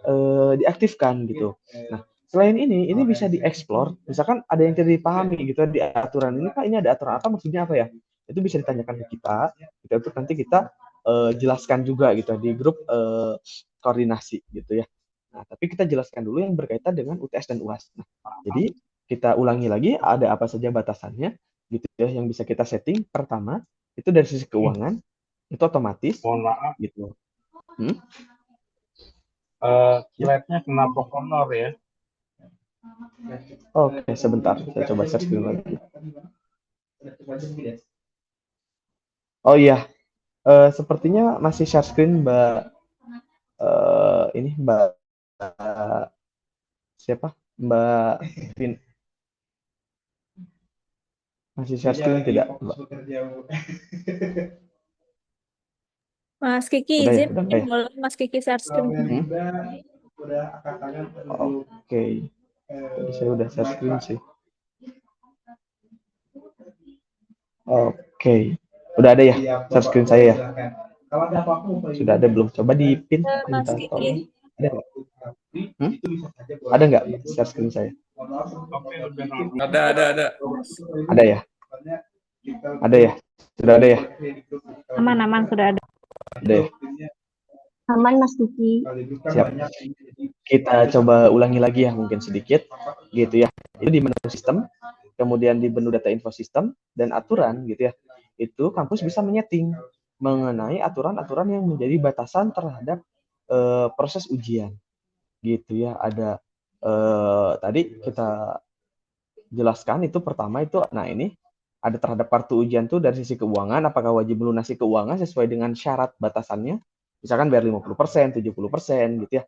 S2: diaktifkan gitu. Nah, selain ini bisa dieksplor. Misalkan ada yang tidak dipahami gitu di aturan ini, Pak, ini ada aturan apa, maksudnya apa ya? Itu bisa ditanyakan ke kita untuk nanti kita jelaskan juga gitu di grup koordinasi gitu ya. Nah, tapi kita jelaskan dulu yang berkaitan dengan UTS dan UAS. Nah, jadi kita ulangi lagi ada apa saja batasannya gitu ya yang bisa kita setting. Pertama, itu dari sisi keuangan itu otomatis
S5: Mohon maaf,
S2: gitu.
S5: slide-nya kenapa honor ya?
S2: Oke, sebentar. Saya coba share screen lagi. Oh iya, sepertinya masih share screen Mbak. Ini Mbak siapa? Mbak Vin. Masih share screen tidak, Mbak?
S6: Mas Kiki
S2: Udah ya,
S6: izin
S2: udah nggak ya?
S6: boleh Mas Kiki share screen.
S2: Oke. Tadi saya udah share screen sih. Oke. Udah ada ya share screen saya ya? Sudah ada belum? Coba dipin.
S6: Mas
S2: Minta tolong.
S6: Kiki.
S2: Ada nggak? Ada nggak share screen saya?
S4: Ada.
S2: Ada ya? Ada ya? Sudah ada ya?
S6: Aman sudah ada.
S2: Ada ya?
S1: Aman, Mas Kiki.
S2: Siap. Kita coba ulangi lagi ya mungkin sedikit gitu ya. Itu di menu sistem, kemudian di menu data info sistem dan aturan gitu ya. Itu kampus bisa menyeting mengenai aturan-aturan yang menjadi batasan terhadap proses ujian. Gitu ya. Ada tadi kita jelaskan itu pertama itu nah ini ada terhadap kartu ujian tuh dari sisi keuangan apakah wajib melunasi keuangan sesuai dengan syarat batasannya. Misalkan bayar 50%, 70% gitu ya.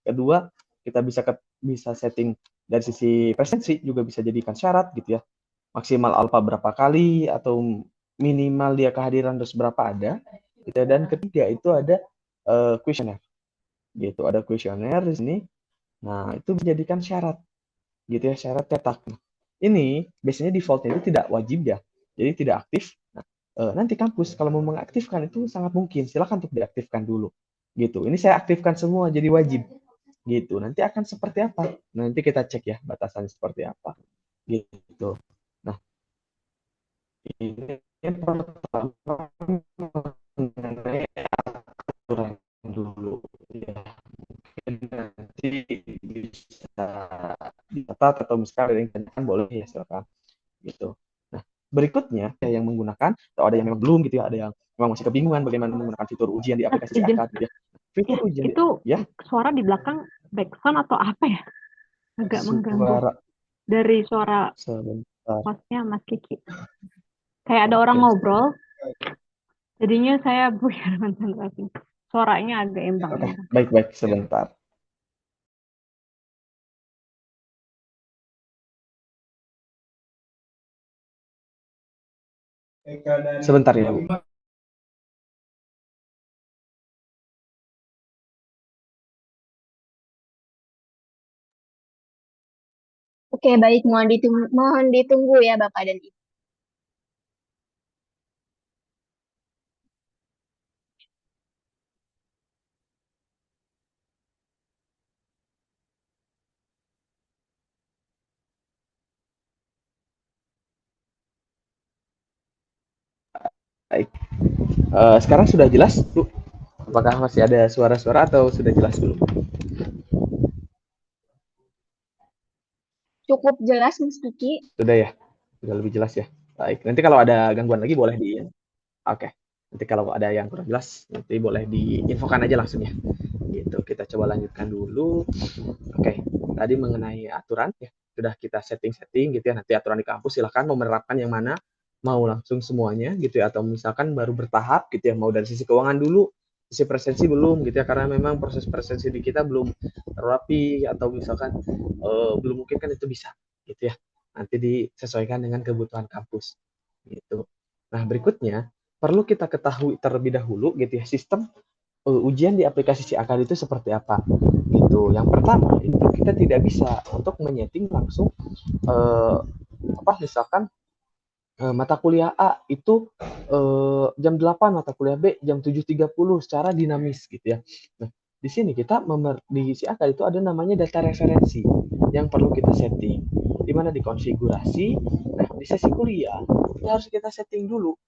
S2: Kedua, kita bisa setting dari sisi presensi juga bisa jadikan syarat gitu ya. Maksimal alfa berapa kali atau minimal dia kehadiran terus berapa ada. Gitu. Dan ketiga itu ada kuesioner. Gitu, ada kuesioner di sini. Nah, itu dijadikan syarat. Gitu ya, syarat cetak. Nah, ini biasanya defaultnya itu tidak wajib ya. Jadi tidak aktif. Nah, nanti kampus kalau mau mengaktifkan itu sangat mungkin. Silakan untuk diaktifkan dulu. Gitu. Ini saya aktifkan semua jadi wajib. Gitu. Nanti akan seperti apa? Nanti kita cek ya batasannya seperti apa. Gitu. Nah, ini pertama mengenai aturan dulu ya. Mungkin nanti mencatat atau misalkan ada yang ditanyakan boleh ya silakan gitu. Nah, berikutnya ya, yang menggunakan atau ada yang memang belum gitu ya, ada yang memang masih kebingungan bagaimana menggunakan fitur ujian di aplikasi si
S6: Izin,
S2: Akad gitu ya. Fitur ujian
S6: itu
S2: ya,
S6: suara di belakang backsound atau apa ya? Agak mengganggu
S2: suara
S6: dari suara
S2: sebentar.
S6: hostnya Mas Kiki. Kayak ada orang
S2: Oke.
S6: ngobrol, jadinya saya buyar konsentrasi. Suaranya agak
S2: Oke,
S6: embang-embang.
S2: baik sebentar. Sebentar ya, Bu.
S1: Oke, baik. Mohon ditunggu ya Bapak dan Ibu.
S2: Baik. Sekarang sudah jelas, Bu? Apakah masih ada suara-suara atau sudah jelas dulu?
S1: Cukup jelas Mas Kiki.
S2: Sudah ya? Sudah lebih jelas ya? Baik. Nanti kalau ada gangguan lagi boleh di Oke. Nanti kalau ada yang kurang jelas nanti boleh diinfokan aja langsung ya. Gitu. Kita coba lanjutkan dulu. Oke. Tadi mengenai aturan ya, sudah kita setting-setting gitu ya. Nanti aturan di kampus silahkan mau menerapkan yang mana, mau langsung semuanya gitu ya, atau misalkan baru bertahap gitu ya, mau dari sisi keuangan dulu, sisi presensi belum gitu ya, karena memang proses presensi di kita belum rapi atau misalkan belum mungkin kan itu bisa gitu ya. Nanti disesuaikan dengan kebutuhan kampus gitu. Nah, berikutnya perlu kita ketahui terlebih dahulu gitu ya, sistem ujian di aplikasi si Akad itu seperti apa gitu. Yang pertama itu kita tidak bisa untuk menyeting langsung misalkan mata kuliah A itu jam 8, mata kuliah B jam 7.30 secara dinamis gitu ya. Nah, di sini kita di si Akad itu ada namanya data referensi yang perlu kita setting. Di mana di konfigurasi, nah di sesi kuliah itu harus kita setting dulu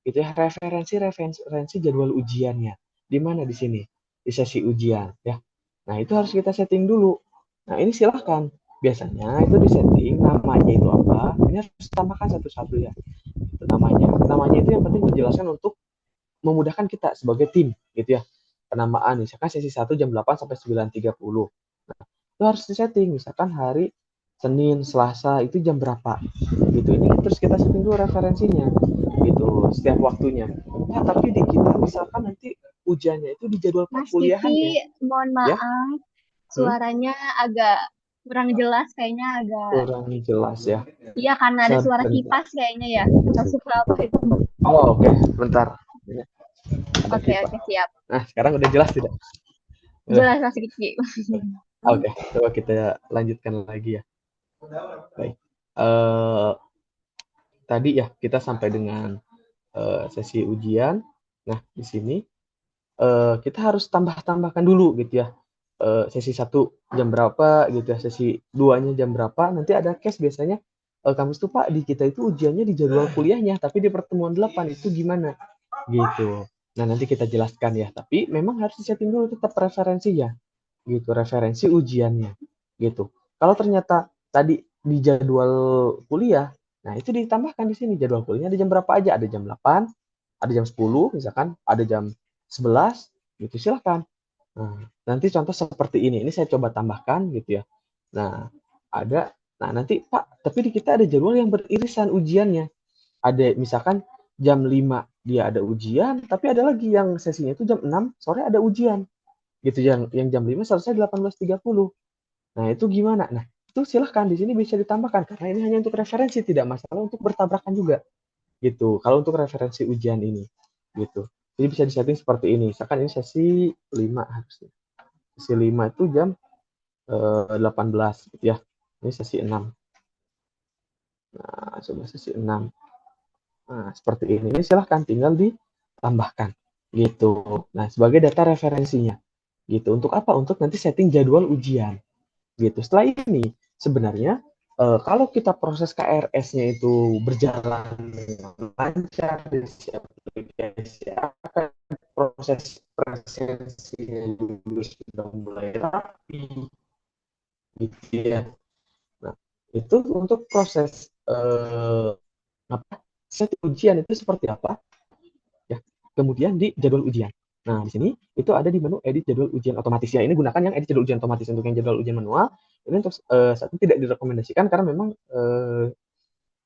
S2: gitu ya, referensi jadwal ujiannya. Di mana di sini? Di sesi ujian ya. Nah, itu harus kita setting dulu. Nah, ini silahkan. Biasanya itu di setting namanya itu apa? Ini harus tambahkan satu-satu ya. Itu namanya. Namanya itu yang penting menjelaskan untuk memudahkan kita sebagai tim gitu ya. Penamaan misalkan sesi 1 jam 8 sampai 9.30. Nah, itu harus disetting misalkan hari Senin, Selasa itu jam berapa gitu. Ini terus kita setting dulu referensinya gitu setiap waktunya. Nah, tapi di kita misalkan nanti ujiannya itu di jadwal
S1: Mas
S2: perkuliahannya
S1: Kiki, mohon
S2: ya.
S1: maaf. Suaranya agak kurang jelas, kayaknya agak.
S2: Kurang jelas ya.
S1: Iya, karena ada suara
S2: Sebentar.
S1: kipas kayaknya ya. Atau suara apa itu?
S2: Oh, oke. Bentar. Ada
S1: Oke,
S2: kipas.
S1: siap.
S2: Nah, sekarang udah jelas tidak?
S1: Jelas Mas Kiki.
S2: Oke, coba kita lanjutkan lagi ya. Baik. Tadi ya kita sampai dengan sesi ujian. Nah, di sini kita harus tambahkan dulu gitu ya. Sesi 1 jam berapa gitu ya, sesi 2-nya jam berapa. Nanti ada case biasanya kampus tuh Pak di kita itu ujiannya di jadwal kuliahnya, tapi di pertemuan 8 itu gimana? Gitu. Nah, nanti kita jelaskan ya, tapi memang harus disetting dulu tetap referensinya gitu, referensi ujiannya gitu. Kalau ternyata tadi di jadwal kuliah, nah itu ditambahkan di sini jadwal kuliahnya ada jam berapa aja, ada jam 8, ada jam 10 misalkan, ada jam 11 gitu silahkan. Nah, nanti contoh seperti ini saya coba tambahkan gitu ya. Nah, nah nanti Pak, tapi di kita ada jadwal yang beririsan ujiannya. Ada misalkan jam 5 dia ada ujian, tapi ada lagi yang sesinya itu jam 6 sore ada ujian gitu, yang jam 5 selesai 18.30. Nah, itu gimana? Nah, itu silahkan di sini bisa ditambahkan karena ini hanya untuk referensi, tidak masalah untuk bertabrakan juga gitu. Kalau untuk referensi ujian ini gitu. Jadi bisa disetting seperti ini. Misalkan ini sesi 5 harusnya. Sesi 5 itu jam 18 gitu ya. Ini sesi 6. Nah, coba sesi 6. Nah, seperti ini. Ini silahkan tinggal ditambahkan gitu. Nah, sebagai data referensinya gitu. Untuk apa? Untuk nanti setting jadwal ujian gitu. Setelah ini sebenarnya kalau kita proses KRS-nya itu berjalan dengan lancar di aplikasi, akan proses presensinya juga sudah mulai rapi gitu ya. Nah, Itu untuk proses set ujian itu seperti apa ya. Kemudian di jadwal ujian. Nah, di sini itu ada di menu edit jadwal ujian otomatis ya. Ini gunakan yang edit jadwal ujian otomatis. Untuk yang jadwal ujian manual ini untuk saat ini tidak direkomendasikan karena memang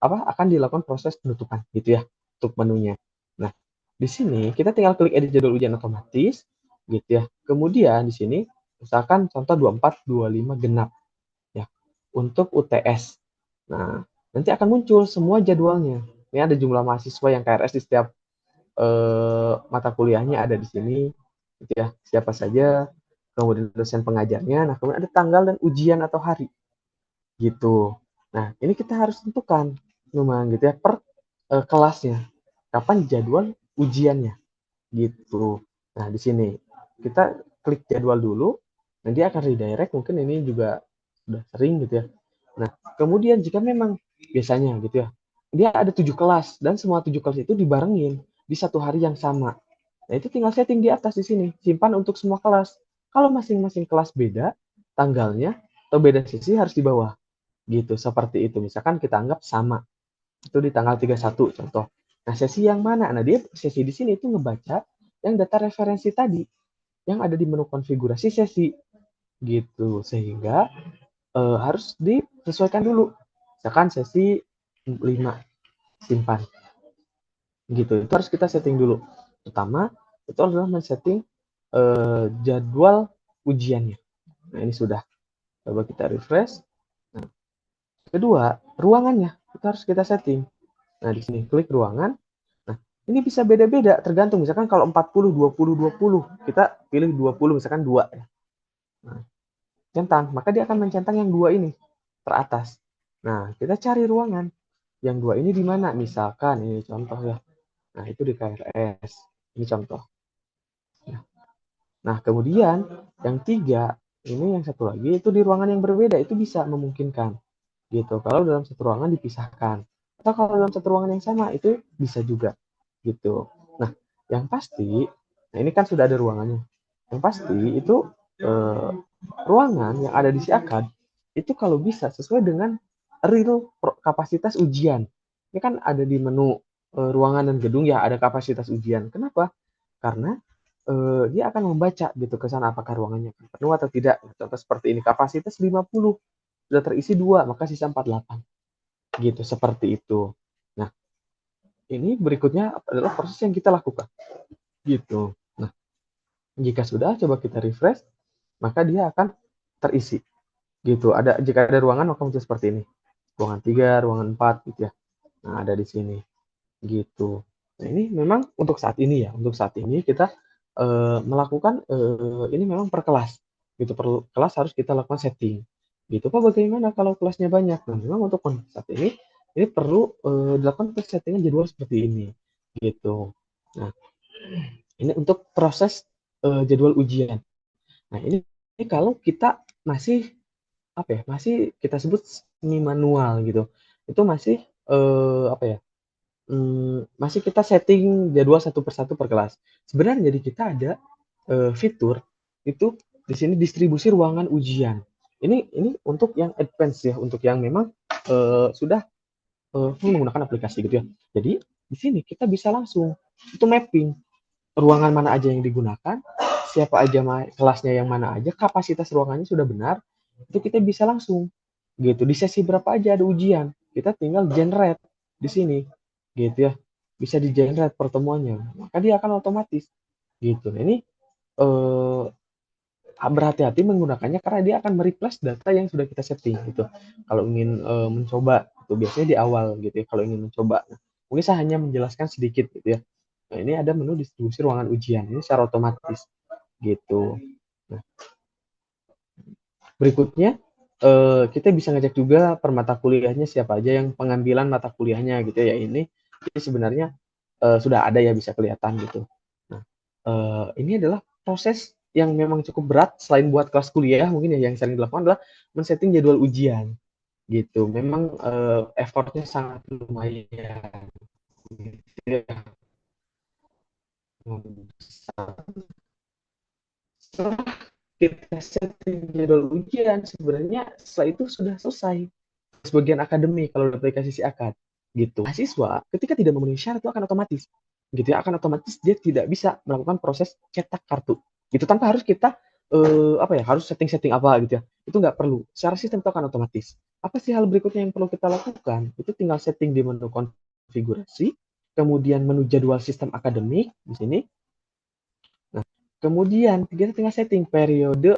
S2: akan dilakukan proses penutupan gitu ya untuk menunya. Nah, di sini kita tinggal klik edit jadwal ujian otomatis gitu ya. Kemudian di sini misalkan contoh 24 25 genap ya untuk UTS. Nah, nanti akan muncul semua jadwalnya. Ini ada jumlah mahasiswa yang KRS di setiap mata kuliahnya ada di sini gitu ya. Siapa saja, kemudian dosen pengajarnya, nah kemudian ada tanggal dan ujian atau hari gitu. Nah, ini kita harus tentukan memang gitu ya per kelasnya. Kapan jadwal ujiannya gitu. Nah, di sini kita klik jadwal dulu, nanti akan redirect, mungkin ini juga sudah sering gitu ya. Nah, kemudian jika memang biasanya gitu ya, dia ada 7 kelas dan semua 7 kelas itu dibarengin di satu hari yang sama. Nah, itu tinggal setting di atas di sini, simpan untuk semua kelas. Kalau masing-masing kelas beda tanggalnya atau beda sesi harus di bawah. Gitu, seperti itu. Misalkan kita anggap sama. Itu di tanggal 31 contoh. Nah, sesi yang mana? Nah, dia sesi di sini itu ngebaca yang data referensi tadi yang ada di menu konfigurasi sesi gitu. Sehingga harus disesuaikan dulu. Misalkan sesi 5 simpan. Gitu. Itu harus kita setting dulu. Pertama, itu adalah men-setting jadwal ujiannya. Nah, ini sudah. Coba kita refresh. Nah, kedua, ruangannya itu harus kita setting. Nah, di sini klik ruangan. Nah, ini bisa beda-beda tergantung. Misalkan kalau 40, 20, 20, kita pilih 20, misalkan 2 ya. Nah, centang, maka dia akan mencentang yang 2 ini teratas. Nah, kita cari ruangan. Yang 2 ini di mana? Misalkan ini contoh ya. Nah, itu di KRS. Ini contoh. Nah, kemudian yang 3, ini yang satu lagi itu di ruangan yang berbeda, itu bisa memungkinkan. Gitu. Kalau dalam satu ruangan dipisahkan. Atau kalau dalam satu ruangan yang sama itu bisa juga. Gitu. Nah, yang pasti, nah ini kan sudah ada ruangannya. Yang pasti itu eh, ruangan yang ada di Siakad itu kalau bisa sesuai dengan real kapasitas ujian. Ini kan ada di menu ruangan dan gedung ya ada kapasitas ujian. Kenapa? Karena dia akan membaca gitu ke sana apakah ruangannya penuh atau tidak. Contoh seperti ini, kapasitas 50, sudah terisi 2, maka sisa 48. Gitu, seperti itu. Nah, ini berikutnya adalah proses yang kita lakukan. Gitu. Nah, jika sudah, coba kita refresh, maka dia akan terisi. Gitu. Jika ada ruangan, maka muncul seperti ini. Ruangan 3, ruangan 4, gitu ya. Nah, ada di sini. Gitu. Nah, ini memang untuk saat ini ya. Untuk saat ini kita melakukan ini memang per kelas. Gitu, per kelas harus kita lakukan setting. Gitu. Pak, bagaimana kalau kelasnya banyak? Nah, memang untuk saat ini perlu dilakukan settingan jadwal seperti ini. Gitu. Nah, ini untuk proses jadwal ujian. Nah, ini kalau kita masih masih kita sebut semi manual gitu. Itu masih apa ya? Masih kita setting jadwal satu persatu per kelas. Sebenarnya di kita ada fitur itu di sini distribusi ruangan ujian. Ini untuk yang advance ya, untuk yang memang sudah menggunakan aplikasi gitu ya. Jadi di sini kita bisa langsung itu mapping ruangan mana aja yang digunakan, siapa aja kelasnya yang mana aja, kapasitas ruangannya sudah benar, itu kita bisa langsung gitu. Di sesi berapa aja ada ujian, kita tinggal generate di sini gitu ya. Bisa di generate pertemuannya, maka dia akan otomatis gitu. Nah, ini eh, berhati-hati menggunakannya karena dia akan mereplace data yang sudah kita setting gitu. Kalau ingin mencoba itu biasanya di awal gitu ya. Kalau ingin mencoba, nah, mungkin saya hanya menjelaskan sedikit gitu ya. Nah, ini ada menu distribusi ruangan ujian ini secara otomatis gitu. Nah, berikutnya kita bisa ngecek juga per mata kuliahnya siapa aja yang pengambilan mata kuliahnya gitu ya. Ini sebenarnya sudah ada ya bisa kelihatan gitu. Nah, ini adalah proses yang memang cukup berat selain buat kelas kuliah mungkin ya yang sering dilakukan adalah men-setting jadwal ujian gitu. Memang effortnya sangat lumayan. Gitu ya. Setelah kita setting jadwal ujian, sebenarnya setelah itu sudah selesai bagian akademik kalau aplikasi sisi akad gitu. Mahasiswa ketika tidak memenuhi syarat itu akan otomatis gitu ya, akan otomatis dia tidak bisa melakukan proses cetak kartu gitu tanpa harus kita apa ya, harus setting-setting apa gitu ya. Itu nggak perlu. Secara sistem itu akan otomatis. Apa sih hal berikutnya yang perlu kita lakukan? Itu tinggal setting di menu konfigurasi, kemudian menu jadwal sistem akademik di sini. Nah, kemudian kita tinggal setting periode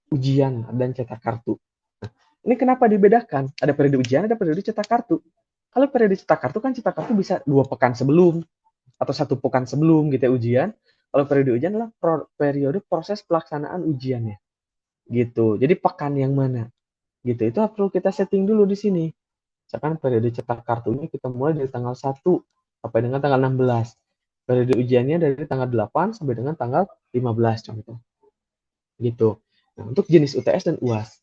S2: ujian dan cetak kartu. Nah, ini kenapa dibedakan? Ada periode ujian, ada periode cetak kartu. Kalau periode cetak kartu kan cetak kartu bisa 2 pekan sebelum atau 1 pekan sebelum gitu ya ujian. Kalau periode ujian adalah periode proses pelaksanaan ujiannya gitu. Jadi pekan yang mana gitu. Itu perlu kita setting dulu di sini. Misalkan periode cetak kartunya kita mulai dari tanggal 1 sampai dengan tanggal 16. Periode ujiannya dari tanggal 8 sampai dengan tanggal 15 contoh. Gitu. Nah, untuk jenis UTS dan UAS.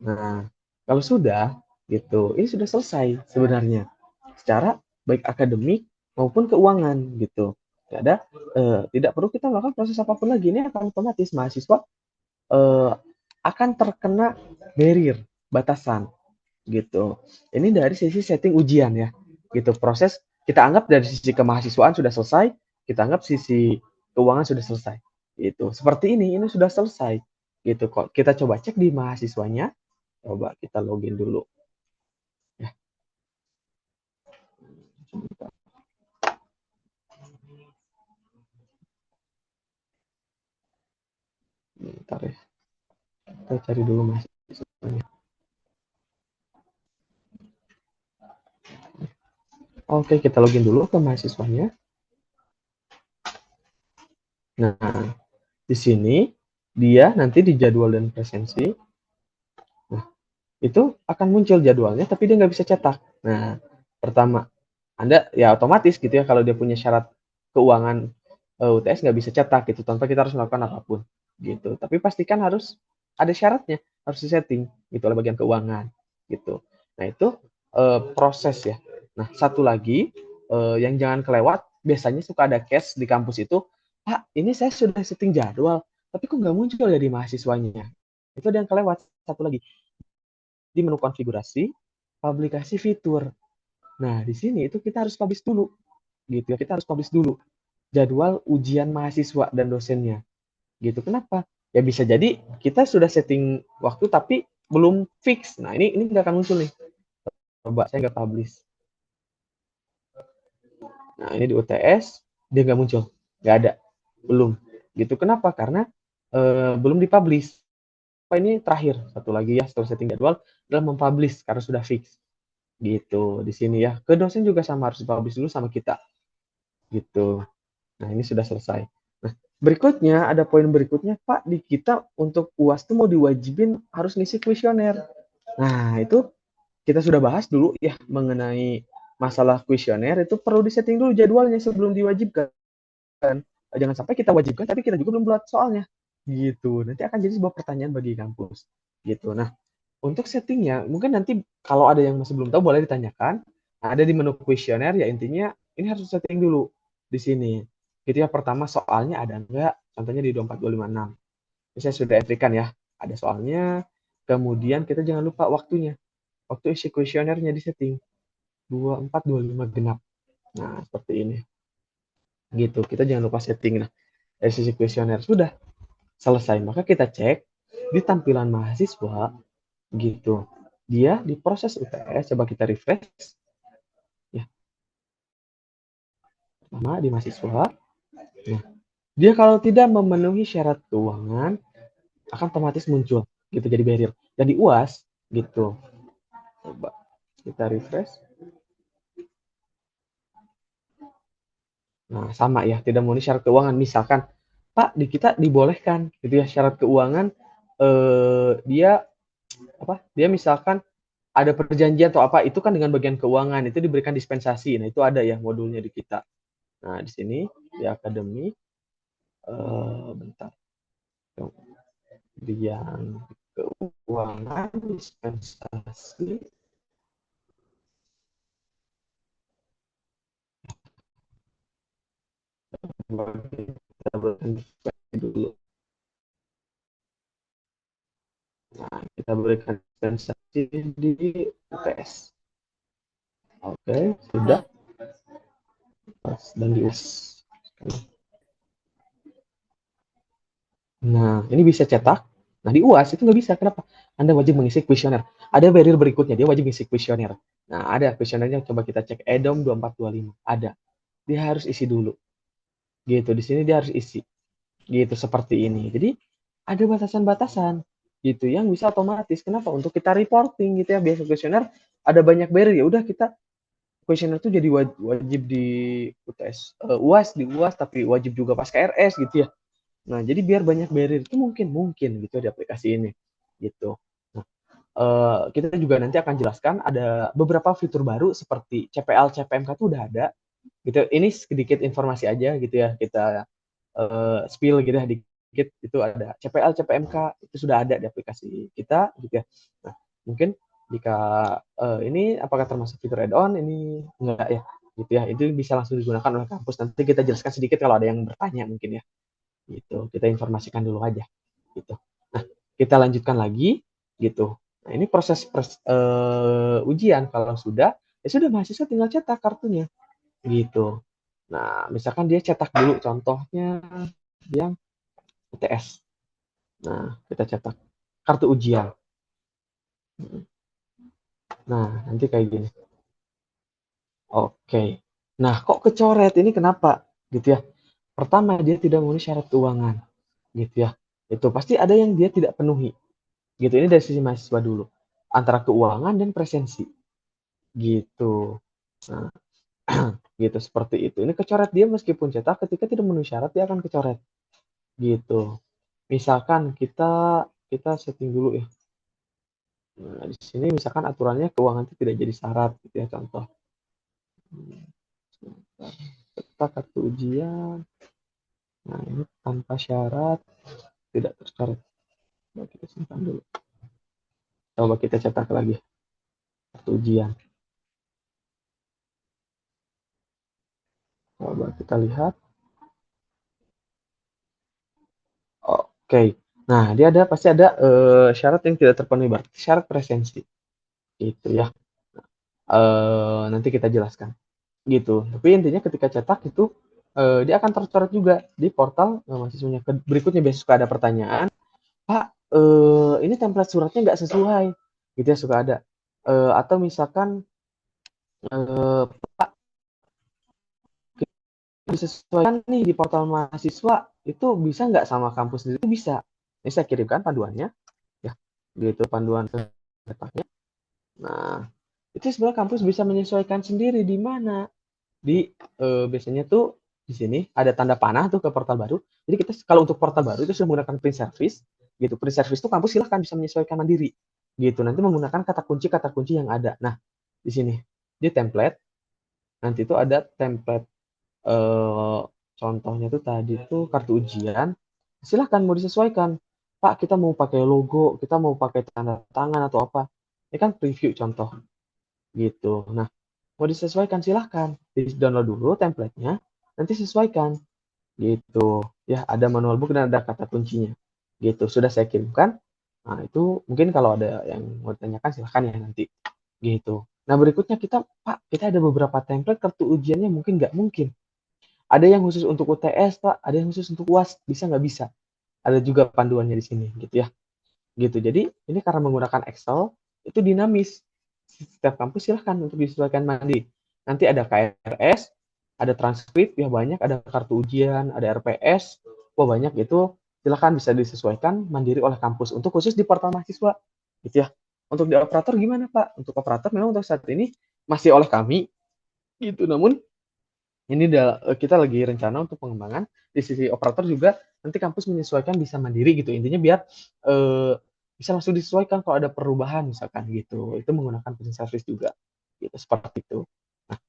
S2: Nah, kalau sudah gitu, ini sudah selesai sebenarnya secara baik akademik maupun keuangan gitu. Tidak ada, tidak perlu kita melakukan proses apapun lagi. Ini akan otomatis mahasiswa akan terkena barrier, batasan gitu. Ini dari sisi setting ujian ya, gitu. Proses kita anggap dari sisi kemahasiswaan sudah selesai, kita anggap sisi keuangan sudah selesai. Gitu. Seperti ini sudah selesai. Gitu kok. Kita coba cek di mahasiswanya. Coba kita login dulu. Ya. Bentar ya. Kita cari dulu mahasiswanya. Oke, kita login dulu ke mahasiswanya. Nah, di sini dia nanti di jadwal dan presensi. Nah, itu akan muncul jadwalnya, tapi dia nggak bisa cetak. Nah, pertama, Anda ya otomatis gitu ya, kalau dia punya syarat keuangan UTS nggak bisa cetak gitu, tanpa kita harus melakukan apapun gitu. Tapi pastikan harus ada syaratnya, harus disetting gitu oleh bagian keuangan gitu. Nah itu proses ya. Nah satu lagi yang jangan kelewat, biasanya suka ada case di kampus itu, Pak ini saya sudah setting jadwal, tapi kok nggak muncul ya di mahasiswanya. Itu ada yang kelewat. Satu lagi, di menu konfigurasi, publikasi fitur. Nah, di sini itu kita harus publish dulu, gitu ya. Kita harus publish dulu jadwal ujian mahasiswa dan dosennya, gitu. Kenapa? Ya bisa jadi kita sudah setting waktu tapi belum fix. Nah, ini nggak akan muncul nih. Coba saya nggak publish. Nah, ini di UTS dia nggak muncul, nggak ada, belum. Gitu. Kenapa? Karena belum dipublish. Ini terakhir satu lagi ya setelah setting jadwal adalah mempublish karena sudah fix. Gitu di sini ya. Ke dosen juga sama harus dipublish dulu sama kita. Gitu. Nah, ini sudah selesai. Nah, berikutnya ada poin berikutnya, Pak, di kita untuk UAS itu mau diwajibin harus ngisi kuesioner. Nah, itu kita sudah bahas dulu ya mengenai masalah kuesioner itu perlu disetting dulu jadwalnya sebelum diwajibkan. Jangan sampai kita wajibkan tapi kita juga belum buat soalnya. Gitu. Nanti akan jadi sebuah pertanyaan bagi kampus. Gitu. Nah, untuk settingnya mungkin nanti kalau ada yang masih belum tahu boleh ditanyakan. Nah, ada di menu kuesioner ya intinya ini harus setting dulu di sini. Gitu ya pertama soalnya ada enggak? Contohnya di 24256. Ini saya sudah entry-kan ya. Ada soalnya. Kemudian kita jangan lupa waktunya. Waktu isi kuesionernya di setting 2425 genap. Nah, seperti ini. Gitu. Kita jangan lupa setting. Nah, dari sisi kuesioner sudah selesai. Maka kita cek di tampilan mahasiswa gitu. Dia di proses UTS, coba kita refresh. Ya. Pertama di mahasiswa. Nah, dia kalau tidak memenuhi syarat keuangan akan otomatis muncul gitu jadi barrier. Dan di UAS gitu. Coba kita refresh. Nah, sama ya, tidak memenuhi syarat keuangan. Misalkan, Pak, di kita dibolehkan gitu ya syarat keuangan dia apa? Dia misalkan ada perjanjian atau apa itu kan dengan bagian keuangan itu diberikan dispensasi. Nah, itu ada ya modulnya di kita. Nah, di sini di akademi bentar. Yang keuangan dispensasi kita berikan dispensasi dulu. Nah, kita berikan dispensasi di UTS. Oke, sudah. Dan di UAS. Nah, ini bisa cetak. Nah, di UAS itu nggak bisa. Kenapa? Anda wajib mengisi kuesioner. Ada barrier berikutnya, dia wajib mengisi kuesioner. Nah, ada kuesionernya, coba kita cek. EDOM 2425. Ada. Dia harus isi dulu. Gitu, di sini dia harus isi. Gitu, seperti ini. Jadi, ada batasan-batasan. Gitu, yang bisa otomatis. Kenapa? Untuk kita reporting gitu ya. Biasa kuesioner, ada banyak barrier. Ya udah kita kuesioner itu jadi wajib di UTS, UAS, di UAS, tapi wajib juga pas KRS gitu ya. Nah, jadi biar banyak barrier itu mungkin gitu di aplikasi ini gitu. Nah, kita juga nanti akan jelaskan ada beberapa fitur baru seperti CPL, CPMK itu udah ada gitu. Ini sedikit informasi aja gitu ya, kita spill gitu ya dikit. Itu ada CPL, CPMK itu sudah ada di aplikasi kita gitu ya. Nah, mungkin jika ini apakah termasuk fitur add-on, ini enggak ya gitu ya. Itu bisa langsung digunakan oleh kampus. Nanti kita jelaskan sedikit kalau ada yang bertanya mungkin ya. Gitu, kita informasikan dulu aja gitu. Nah, kita lanjutkan lagi gitu. Nah, ini proses ujian. Kalau sudah, ya sudah, mahasiswa tinggal cetak kartunya gitu. Nah, misalkan dia cetak dulu contohnya yang UTS. Nah, kita cetak kartu ujian. Nah, nanti kayak gini. Oke. Nah, kok kecoret ini kenapa gitu ya? Pertama, dia tidak memenuhi syarat keuangan gitu ya. Itu pasti ada yang dia tidak penuhi. Gitu, ini dari sisi mahasiswa dulu. Antara keuangan dan presensi. Gitu. Nah, gitu, seperti itu. Ini kecoret dia meskipun cetak, ketika tidak memenuhi syarat, dia akan kecoret. Gitu. Misalkan kita setting dulu ya. Nah, di sini misalkan aturannya keuangan itu tidak jadi syarat, gitu ya, contoh. Kita kartu ujian. Nah, ini tanpa syarat, tidak tercoret. Coba kita simpan dulu. Coba kita cetak lagi. Kartu ujian. Coba kita lihat. Oke. Nah, dia pasti ada syarat yang tidak terpenuhi, berarti syarat presensi. Gitu ya. Nanti kita jelaskan. Gitu. Tapi intinya ketika cetak itu dia akan tercoret juga di portal mahasiswanya. Berikutnya biasanya suka ada pertanyaan, Pak, ini template suratnya nggak sesuai. Gitu ya, suka ada. Atau misalkan Pak, disesuaikan nih di portal mahasiswa, itu bisa nggak sama kampus sendiri? Itu bisa. Ini saya kirimkan panduannya. Ya, gitu panduan cetaknya. Nah, itu sebenarnya kampus bisa menyesuaikan sendiri di mana? Di biasanya tuh di sini ada tanda panah tuh ke portal baru. Jadi kita kalau untuk portal baru itu sudah menggunakan print service, gitu. Print service itu kampus silahkan bisa menyesuaikan mandiri, gitu. Nanti menggunakan kata kunci yang ada. Nah, di sini di template nanti itu ada template contohnya tuh tadi tuh kartu ujian. Silahkan mau disesuaikan. Pak, kita mau pakai logo, kita mau pakai tanda tangan atau apa. Ini kan preview contoh gitu. Nah, mau disesuaikan silahkan. Di-download dulu template-nya, nanti sesuaikan. Gitu. Ya, ada manual book dan ada kata kuncinya. Gitu. Sudah saya kirimkan. Nah, itu mungkin kalau ada yang mau ditanyakan silahkan ya nanti. Gitu. Nah, berikutnya Pak, kita ada beberapa template kartu ujiannya mungkin nggak mungkin. Ada yang khusus untuk UTS, Pak. Ada yang khusus untuk UAS. Bisa nggak bisa? Ada juga panduannya di sini, gitu ya. Gitu. Jadi, ini karena menggunakan Excel, itu dinamis. Setiap kampus silahkan untuk disesuaikan mandiri. Nanti ada KRS, ada transkrip, ya banyak, ada kartu ujian, ada RPS, wah banyak itu. Silahkan bisa disesuaikan mandiri oleh kampus. Untuk khusus di portal mahasiswa, gitu ya. Untuk di operator gimana, Pak? Untuk operator memang untuk saat ini masih oleh kami, gitu. Namun ini kita lagi rencana untuk pengembangan di sisi operator juga nanti kampus menyesuaikan bisa mandiri gitu. Intinya biar bisa langsung disesuaikan kalau ada perubahan misalkan gitu. Itu menggunakan print service juga. Gitu, seperti itu. Nah,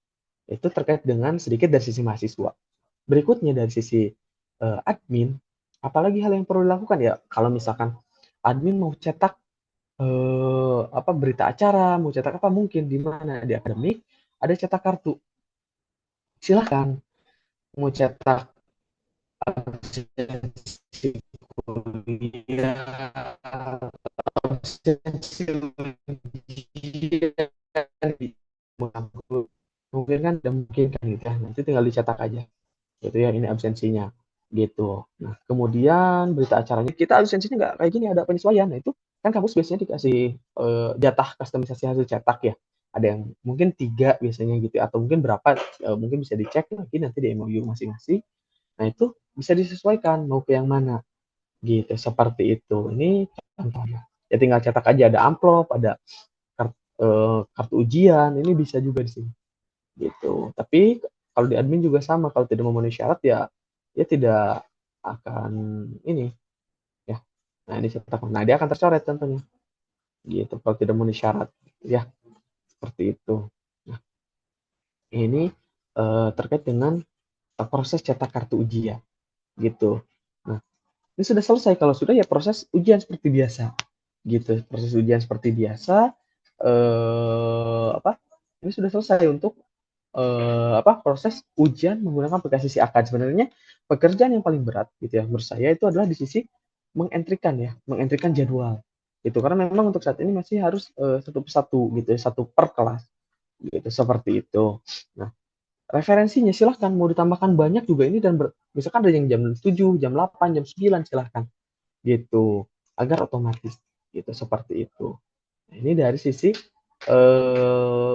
S2: itu terkait dengan sedikit dari sisi mahasiswa. Berikutnya dari sisi admin, apalagi hal yang perlu dilakukan ya kalau misalkan admin mau cetak berita acara, mau cetak apa mungkin di mana di akademik ada cetak kartu. Silahkan mau cetak absensi kuliah absensi ujian mungkin kan tidak mungkin kan gitu ya. Nanti tinggal dicetak aja. Gitu ya, ini absensinya. Gitu. Nah, kemudian berita acaranya kita absensinya nggak kayak gini, ada penyesuaian. Nah, itu kan kampus biasanya dikasih jatah kustomisasi hasil cetak ya. Ada yang mungkin 3 biasanya gitu ya, atau mungkin berapa mungkin bisa dicek lagi nanti di MOU masing-masing. Nah, itu bisa disesuaikan mau ke yang mana. Gitu, seperti itu. Ini contohnya. Ya tinggal cetak aja, ada amplop, ada kartu ujian, ini bisa juga di sini. Gitu. Tapi kalau di admin juga sama, kalau tidak memenuhi syarat ya tidak akan ini ya. Nah, ini cetak. Nah, dia akan tercoret tentunya. Gitu, kalau tidak memenuhi syarat ya, seperti itu. Nah, ini terkait dengan proses cetak kartu ujian gitu. Nah, ini sudah selesai. Kalau sudah ya proses ujian seperti biasa. Gitu, proses ujian seperti biasa apa? Ini sudah selesai untuk proses ujian menggunakan aplikasi si Akad. Sebenarnya pekerjaan yang paling berat gitu ya menurut saya itu adalah di sisi mengentrikan jadwal. Itu karena memang untuk saat ini masih harus satu persatu gitu ya, satu per kelas gitu seperti itu. Nah, referensinya silahkan mau ditambahkan banyak juga ini dan misalkan ada yang jam 7, jam 8, jam 9 silahkan gitu agar otomatis gitu seperti itu. Nah, ini dari sisi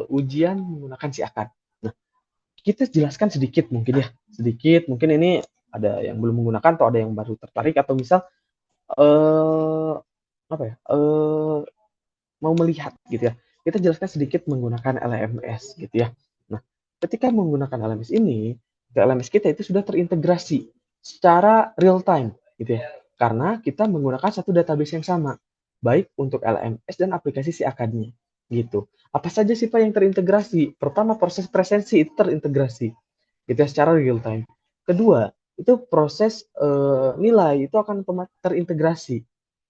S2: ujian menggunakan si Akad. Nah, kita jelaskan sedikit mungkin ya, sedikit mungkin ini ada yang belum menggunakan atau ada yang baru tertarik atau misal apa ya mau melihat gitu ya. Kita jelaskan sedikit menggunakan LMS gitu ya. Nah, ketika menggunakan LMS ini, LMS kita itu sudah terintegrasi secara real time gitu ya. Karena kita menggunakan satu database yang sama, baik untuk LMS dan aplikasi si akadnya gitu. Apa saja sih Pak yang terintegrasi? Pertama, proses presensi itu terintegrasi gitu ya secara real time. Kedua, itu proses nilai itu akan terintegrasi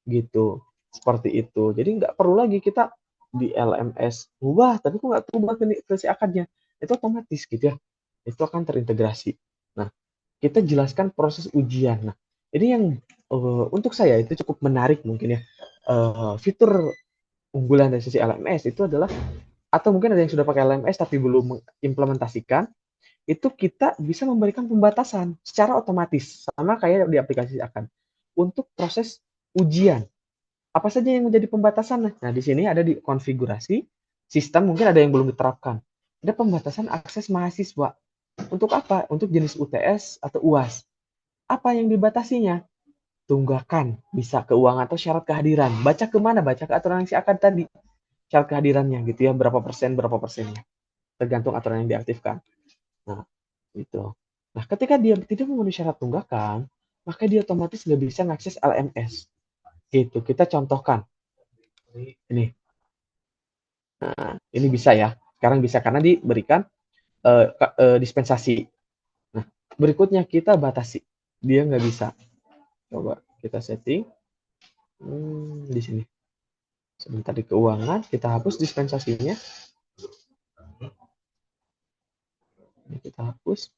S2: gitu. Seperti itu. Jadi nggak perlu lagi kita di LMS ubah, tapi kok nggak ubah ke si akadnya. Itu otomatis gitu ya. Itu akan terintegrasi. Nah, kita jelaskan proses ujian. Nah, ini yang untuk saya itu cukup menarik mungkin ya. Fitur unggulan dari sisi LMS itu adalah, atau mungkin ada yang sudah pakai LMS tapi belum mengimplementasikan, itu kita bisa memberikan pembatasan secara otomatis sama kayak di aplikasi akan untuk proses ujian. Apa saja yang menjadi pembatasan? Nah, di sini ada di konfigurasi sistem, mungkin ada yang belum diterapkan. Ada pembatasan akses mahasiswa. Untuk apa? Untuk jenis UTS atau UAS. Apa yang dibatasinya? Tunggakan, bisa keuangan atau syarat kehadiran. Baca kemana? Baca ke aturan yang si akan tadi. Syarat kehadirannya gitu ya, berapa persennya. Tergantung aturan yang diaktifkan. Nah, itu. Nah, ketika dia tidak memenuhi syarat tunggakan, maka dia otomatis nggak bisa mengakses LMS. Gitu. Kita contohkan. Ini. Nah, ini bisa ya. Sekarang bisa karena diberikan dispensasi. Nah, berikutnya kita batasi. Dia nggak bisa. Coba kita setting. Di sini. Sebentar di keuangan, kita hapus dispensasinya. Ini kita hapus.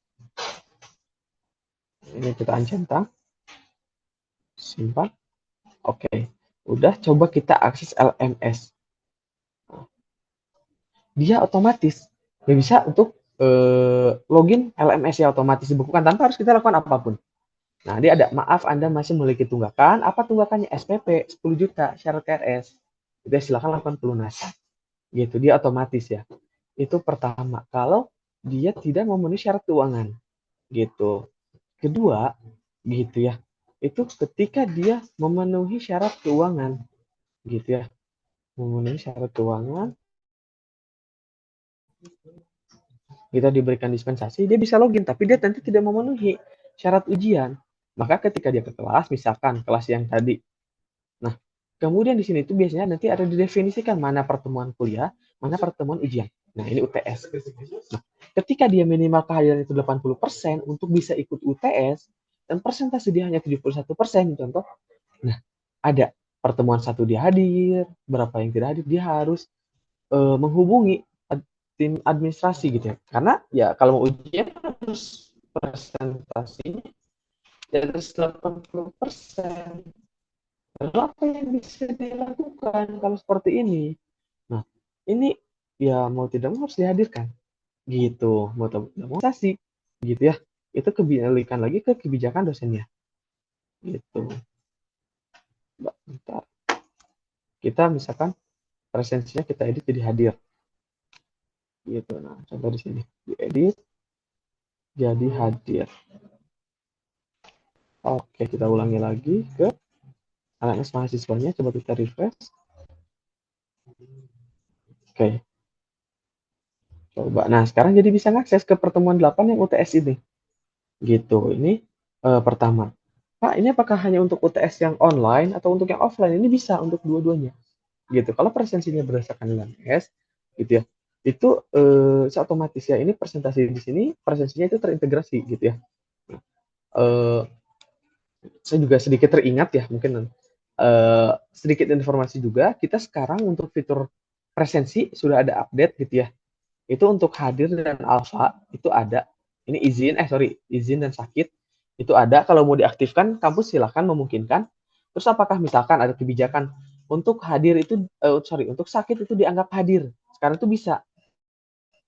S2: Ini kita uncentang. Simpan. Oke. Udah, coba kita akses LMS. Dia otomatis nggak bisa untuk login LMS ya, otomatis dibukukan tanpa harus kita lakukan apapun. Nah, dia ada, maaf Anda masih memiliki tunggakan. Apa tunggakannya? SPP 10 juta, syarat KRS. Udah, silakan lakukan pelunasan. Gitu, dia otomatis ya. Itu pertama, kalau dia tidak memenuhi syarat keuangan. Gitu. Kedua, gitu ya. Itu ketika dia memenuhi syarat keuangan. Gitu ya. Memenuhi syarat keuangan, kita diberikan dispensasi, dia bisa login, tapi dia tentu tidak memenuhi syarat ujian. Maka ketika dia ke kelas, misalkan kelas yang tadi, nah, kemudian di sini itu biasanya nanti ada didefinisikan mana pertemuan kuliah, mana pertemuan ujian. Nah, ini UTS. Nah, ketika dia minimal kehadiran itu 80% untuk bisa ikut UTS, dan persentase dia hanya 71%, contoh, nah, ada pertemuan satu dia hadir, berapa yang tidak hadir, dia harus menghubungi tim administrasi gitu ya. Karena ya kalau mau ujian harus presentasinya di atas 80%. Lalu apa yang bisa dilakukan kalau seperti ini? Nah, ini ya mau tidak mau harus dihadirkan gitu. Mau tidak mau sih gitu ya. Itu kebalikan lagi ke kebijakan dosennya gitu. Mbak, bentar. Kita misalkan presensinya kita edit jadi hadir gitu. Nah, contoh di sini diedit jadi hadir. Oke, kita ulangi lagi ke LMS mahasiswanya. Coba kita refresh. Oke, coba. Nah, sekarang jadi bisa ngakses ke pertemuan 8 yang UTS ini. Gitu. Ini pertama. Pak, ini apakah hanya untuk UTS yang online atau untuk yang offline? Ini bisa untuk dua-duanya. Gitu. Kalau presensinya berdasarkan LMS, gitu ya. Itu otomatis ya. Ini presentasi di sini, presensinya itu terintegrasi gitu ya. Eh, saya juga sedikit teringat ya, mungkin sedikit informasi juga. Kita sekarang untuk fitur presensi sudah ada update gitu ya. Itu untuk hadir dan alfa itu ada. Ini izin dan sakit itu ada. Kalau mau diaktifkan, kampus silahkan memungkinkan. Terus apakah misalkan ada kebijakan untuk hadir itu, untuk sakit itu dianggap hadir. Sekarang itu bisa.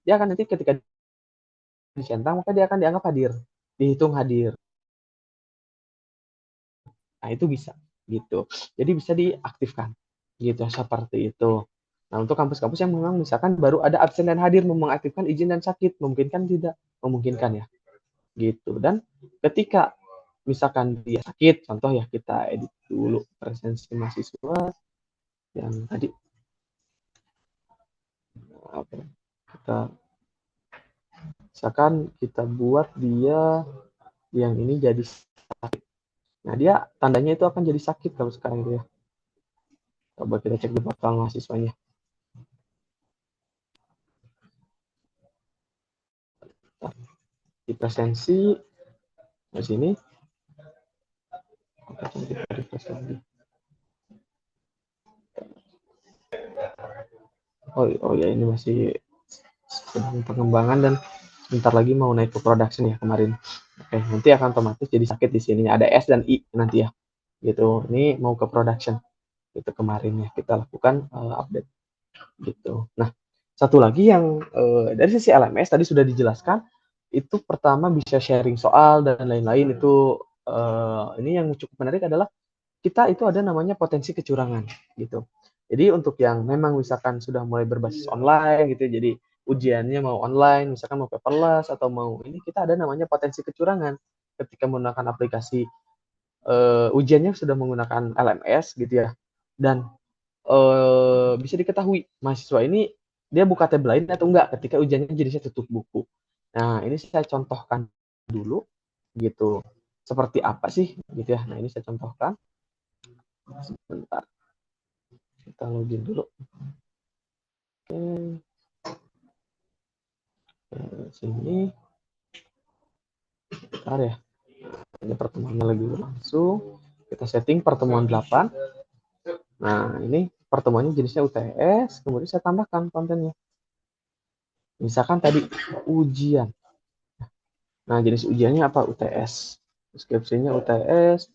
S2: Dia akan nanti ketika dicentang, maka dia akan dianggap hadir. Dihitung hadir. Nah, itu bisa gitu. Jadi bisa diaktifkan gitu seperti itu. Nah, untuk kampus-kampus yang memang misalkan baru ada absen dan hadir mengaktifkan izin dan sakit, memungkinkan tidak? Memungkinkan ya. Gitu. Dan ketika misalkan dia sakit, contoh ya kita edit dulu presensi mahasiswa yang tadi. Oke. Kita misalkan kita buat dia yang ini jadi sakit. Nah, dia tandanya itu akan jadi sakit kalau sekarang itu ya. Coba kita cek di portal mahasiswanya. Di presensi di sini kita refresh lagi. Oh ya, ini masih sedang pengembangan dan sebentar lagi mau naik ke production ya kemarin. Oke, nanti akan otomatis jadi sakit di sini. Ada S dan I nanti ya. Gitu. Ini mau ke production. Itu kemarin ya kita lakukan update gitu. Nah, satu lagi yang dari sisi LMS tadi sudah dijelaskan, itu pertama bisa sharing soal dan lain-lain. Itu ini yang cukup menarik adalah kita itu ada namanya potensi kecurangan gitu. Jadi untuk yang memang misalkan sudah mulai berbasis online gitu, jadi ujiannya mau online, misalkan mau paperless atau mau ini, kita ada namanya potensi kecurangan ketika menggunakan aplikasi ujiannya sudah menggunakan LMS gitu ya. Dan bisa diketahui mahasiswa ini dia buka tab lain atau enggak ketika ujiannya jadi saya tutup buku. Nah, ini saya contohkan dulu gitu. Seperti apa sih gitu ya. Nah, ini saya contohkan. Sebentar. Kita login dulu. Oke. Sini. Bentar ya. Ini pertemuannya lagi berlangsung. Kita setting pertemuan 8. Nah, ini pertemuannya jenisnya UTS. Kemudian saya tambahkan kontennya. Misalkan tadi ujian. Nah, jenis ujiannya apa? UTS. Deskripsinya UTS.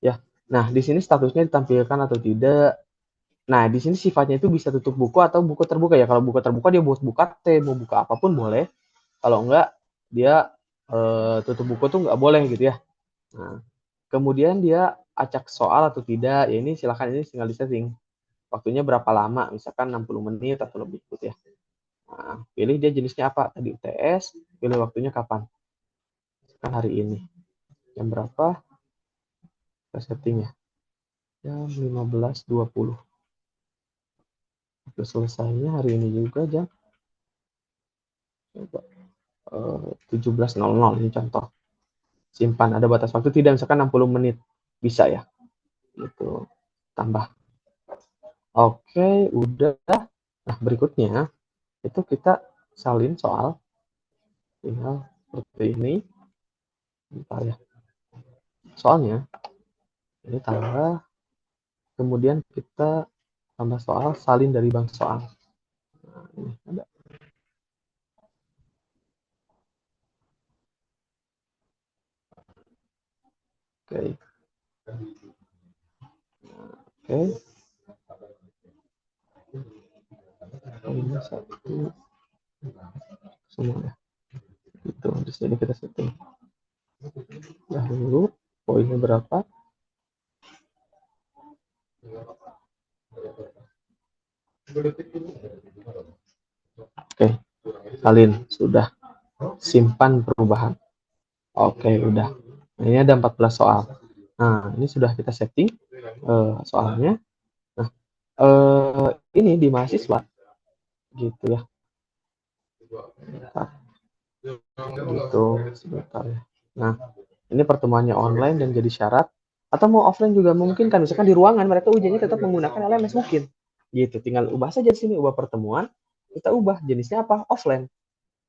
S2: Ya. Nah, di sini statusnya ditampilkan atau tidak. Nah, di sini sifatnya itu bisa tutup buku atau buku terbuka ya. Kalau buku terbuka dia mau buka T, mau buka apapun boleh. Kalau enggak, dia tutup buku tuh nggak boleh gitu ya. Nah, kemudian dia acak soal atau tidak, ya ini silakan ini tinggal di setting. Waktunya berapa lama, misalkan 60 menit atau lebih gitu ya. Nah, pilih dia jenisnya apa, tadi UTS, pilih waktunya kapan. Misalkan hari ini. Jam berapa, kita setting ya. Jam 15.20. Terus selesainya hari ini juga jam coba 17.00 ini contoh. Simpan ada batas waktu tidak, misalkan 60 menit. Bisa ya. Gitu. Tambah. Oke, udah. Nah, berikutnya itu kita salin soal. Tinggal seperti ini. Bentar ya. Soalnya ini tambah. Kemudian kita tambah soal, salin dari bank soal. Nah, ini ada. Oke. Oke. Ini satu semua ya. Itu di sini kita setting. Dahulu poinnya berapa? Oke, salin sudah simpan perubahan. Oke, udah. Nah, ini ada 14 soal. Nah, ini sudah kita setting soalnya. Nah, ini di mahasiswa gitu ya. Bentar. Gitu, sebentar ya. Nah, ini pertemuannya online dan jadi syarat atau mau offline juga mungkin kan, misalkan di ruangan mereka ujiannya tetap menggunakan LMS mungkin. Gitu, tinggal ubah saja di sini, ubah pertemuan, kita ubah jenisnya apa? Offline.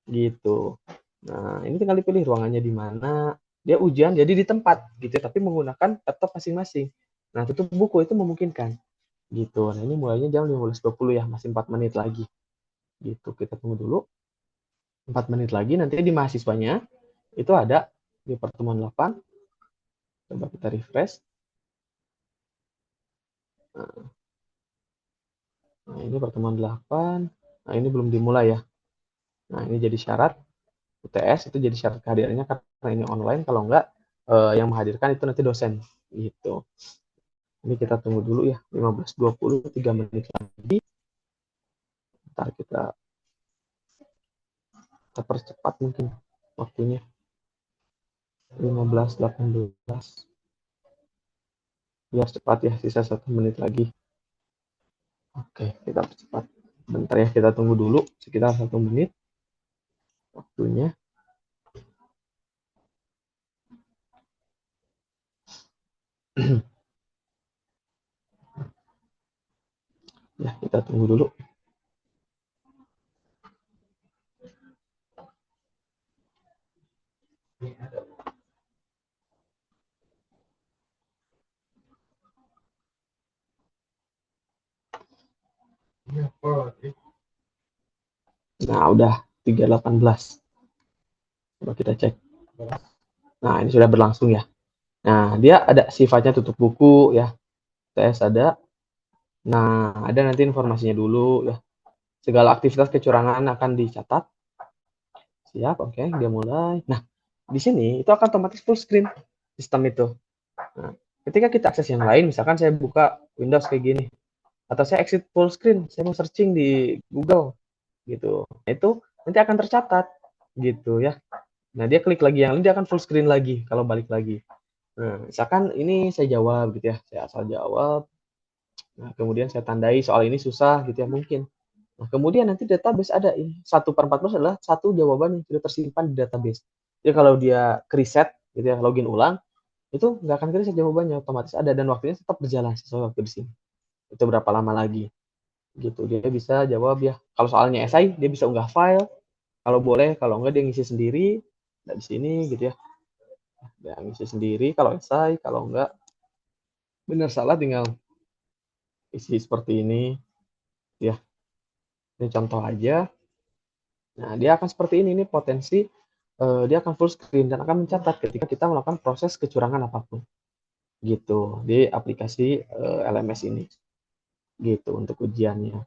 S2: Gitu. Nah, ini tinggal dipilih ruangannya di mana. Dia ujian jadi di tempat gitu, tapi menggunakan laptop masing-masing. Nah, tutup buku itu memungkinkan. Gitu. Nah, ini mulainya jam 15.20 ya, masih 4 menit lagi. Gitu. Kita tunggu dulu. 4 menit lagi nanti di mahasiswanya itu ada di pertemuan 8. Coba kita refresh. Nah, ini pertemuan 8. Nah, ini belum dimulai ya. Nah, ini jadi syarat. UTS itu jadi syarat kehadirannya karena ini online, kalau enggak yang menghadirkan itu nanti dosen gitu. Ini kita tunggu dulu ya, 15.20, 3 menit lagi. Ntar kita percepat mungkin waktunya. 15.18. Biar cepat ya, sisa 1 menit lagi. Oke, kita percepat. Bentar ya, kita tunggu dulu sekitar 1 menit waktunya. Ya, kita tunggu dulu. Nah, udah 3.18. Coba kita cek. Nah, ini sudah berlangsung ya. Nah, dia ada sifatnya tutup buku ya. TS ada. Nah, ada nanti informasinya dulu ya. Segala aktivitas kecurangan akan dicatat. Siap, oke, dia mulai. Nah, di sini itu akan otomatis full screen sistem itu. Nah, ketika kita akses yang lain, misalkan saya buka Windows kayak gini, atau saya exit full screen, saya mau searching di Google gitu. Nah, itu nanti akan tercatat gitu ya. Nah, dia klik lagi yang lain, dia akan full screen lagi kalau balik lagi. Nah, misalkan ini saya jawab gitu ya, saya asal jawab. Nah, kemudian saya tandai soal ini susah gitu ya mungkin. Nah, kemudian nanti database ada ini 1/14 adalah satu jawaban yang sudah tersimpan di database. Jadi kalau dia reset gitu ya, login ulang, itu nggak akan reset jawabannya, otomatis ada dan waktunya tetap berjalan sesuai waktu di sini. Itu berapa lama lagi gitu. Dia bisa jawab ya. Kalau soalnya esai dia bisa unggah file kalau boleh, kalau enggak dia ngisi sendiri. Nah, di sini gitu ya. Dia ngisi sendiri kalau esai, kalau enggak benar salah tinggal isi seperti ini ya. Ini contoh aja. Nah, dia akan seperti ini potensi dia akan full screen dan akan mencatat ketika kita melakukan proses kecurangan apapun. Gitu di aplikasi LMS ini. Gitu untuk ujiannya.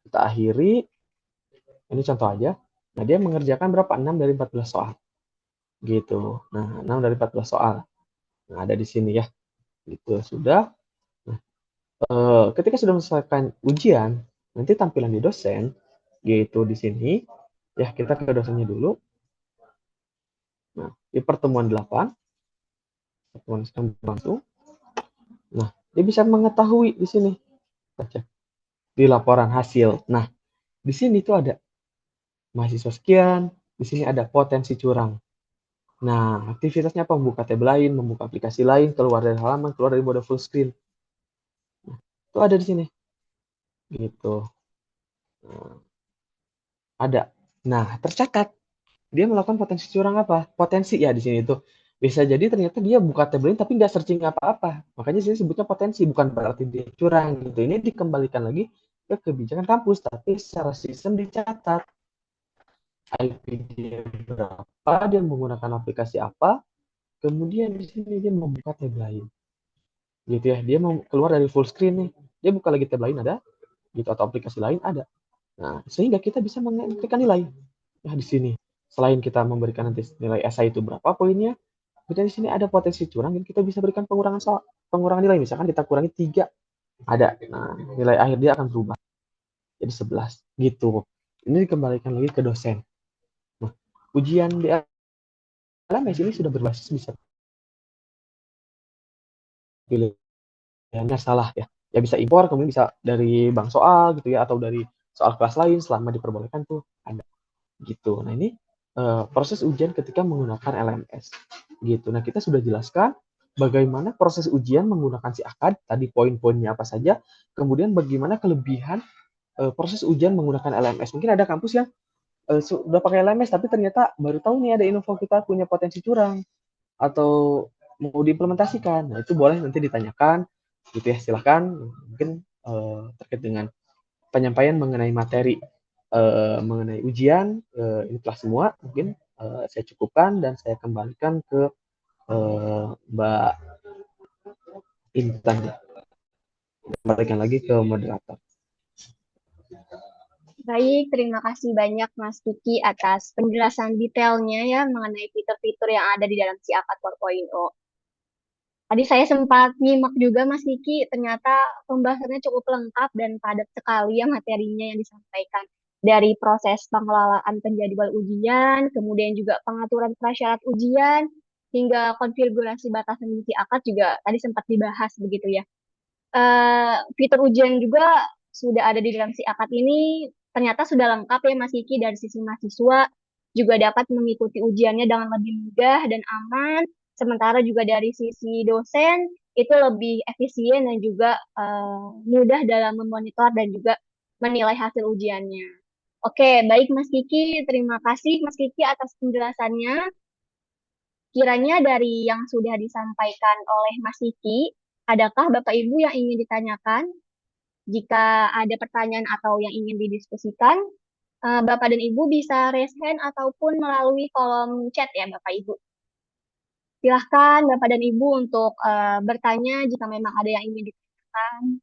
S2: Kita akhiri. Ini contoh aja. Nah, dia mengerjakan berapa? 6 dari 14 soal. Gitu. Nah, 6 dari 14 soal. Nah, ada di sini ya. Gitu sudah. Nah, ketika sudah menyelesaikan ujian, nanti tampilan di dosen gitu di sini. Ya, kita ke dosennya dulu. Nah, di pertemuan 8, pertemuan sedang berlangsung. Nah, dia bisa mengetahui di sini. Baca di laporan hasil. Nah, di sini tuh ada mahasiswa sekian, di sini ada potensi curang. Nah, aktivitasnya apa? Membuka tab lain, membuka aplikasi lain, keluar dari halaman, keluar dari mode full screen. Nah, itu ada di sini. Gitu. Nah, ada. Nah, tercatat. Dia melakukan potensi curang apa? Potensi ya di sini tuh. Bisa jadi ternyata dia buka tab lain tapi nggak searching apa-apa. Makanya sini sebutnya potensi, bukan berarti dia curang gitu. Ini dikembalikan lagi ke kebijakan kampus, tapi secara sistem dicatat. IP dia berapa, dia menggunakan aplikasi apa, kemudian di sini dia membuka tab lain. gitu ya. Dia mau keluar dari full screen nih, dia buka lagi tab lain ada, gitu, atau aplikasi lain ada. Nah, sehingga kita bisa mengetikkan nilai. Nah, di sini selain kita memberikan nanti nilai esai itu berapa poinnya, kita di sini ada potensi curang dan kita bisa berikan pengurangan nilai. Misalkan kita kurangi 3, ada. Nah, nilai akhir dia akan berubah jadi 11 gitu. Ini dikembalikan lagi ke dosen. Nah, ujian di LMS ini sudah berbasis bisa pilihannya salah ya. Ya bisa impor, kemudian bisa dari bank soal gitu ya, atau dari soal kelas lain selama diperbolehkan tuh ada gitu. Nah ini proses ujian ketika menggunakan LMS gitu. Nah kita sudah jelaskan bagaimana proses ujian menggunakan si akad, tadi poin-poinnya apa saja, kemudian bagaimana kelebihan proses ujian menggunakan LMS. Mungkin ada kampus yang sudah pakai LMS tapi ternyata baru tahu nih ada info kita punya potensi curang atau mau diimplementasikan. Nah itu boleh nanti ditanyakan gitu ya, silahkan mungkin terkait dengan penyampaian mengenai materi mengenai ujian ini telah semua mungkin saya cukupkan dan saya kembalikan ke Mbak Intan, kembalikan lagi ke moderator.
S1: Baik, terima kasih banyak Mas Kiki atas penjelasan detailnya ya mengenai fitur-fitur yang ada di dalam si Akad 4.0. Tadi saya sempat nyimak juga Mas Kiki, ternyata pembahasannya cukup lengkap dan padat sekali ya materinya yang disampaikan. Dari proses pengelolaan penjadwal ujian, kemudian juga pengaturan prasyarat ujian, hingga konfigurasi batasan isi akad juga tadi sempat dibahas begitu ya. Fitur ujian juga sudah ada di dalam si akad ini, ternyata sudah lengkap ya Mas Kiki, dari sisi mahasiswa juga dapat mengikuti ujiannya dengan lebih mudah dan aman, sementara juga dari sisi dosen itu lebih efisien dan juga mudah dalam memonitor dan juga menilai hasil ujiannya. Oke, baik Mas Kiki, terima kasih Mas Kiki atas penjelasannya. Kiranya dari yang sudah disampaikan oleh Mas Kiki, adakah Bapak Ibu yang ingin ditanyakan? Jika ada pertanyaan atau yang ingin didiskusikan, Bapak dan Ibu bisa raise hand ataupun melalui kolom chat ya Bapak Ibu. Silahkan Bapak dan Ibu untuk bertanya jika memang ada yang ingin ditanyakan.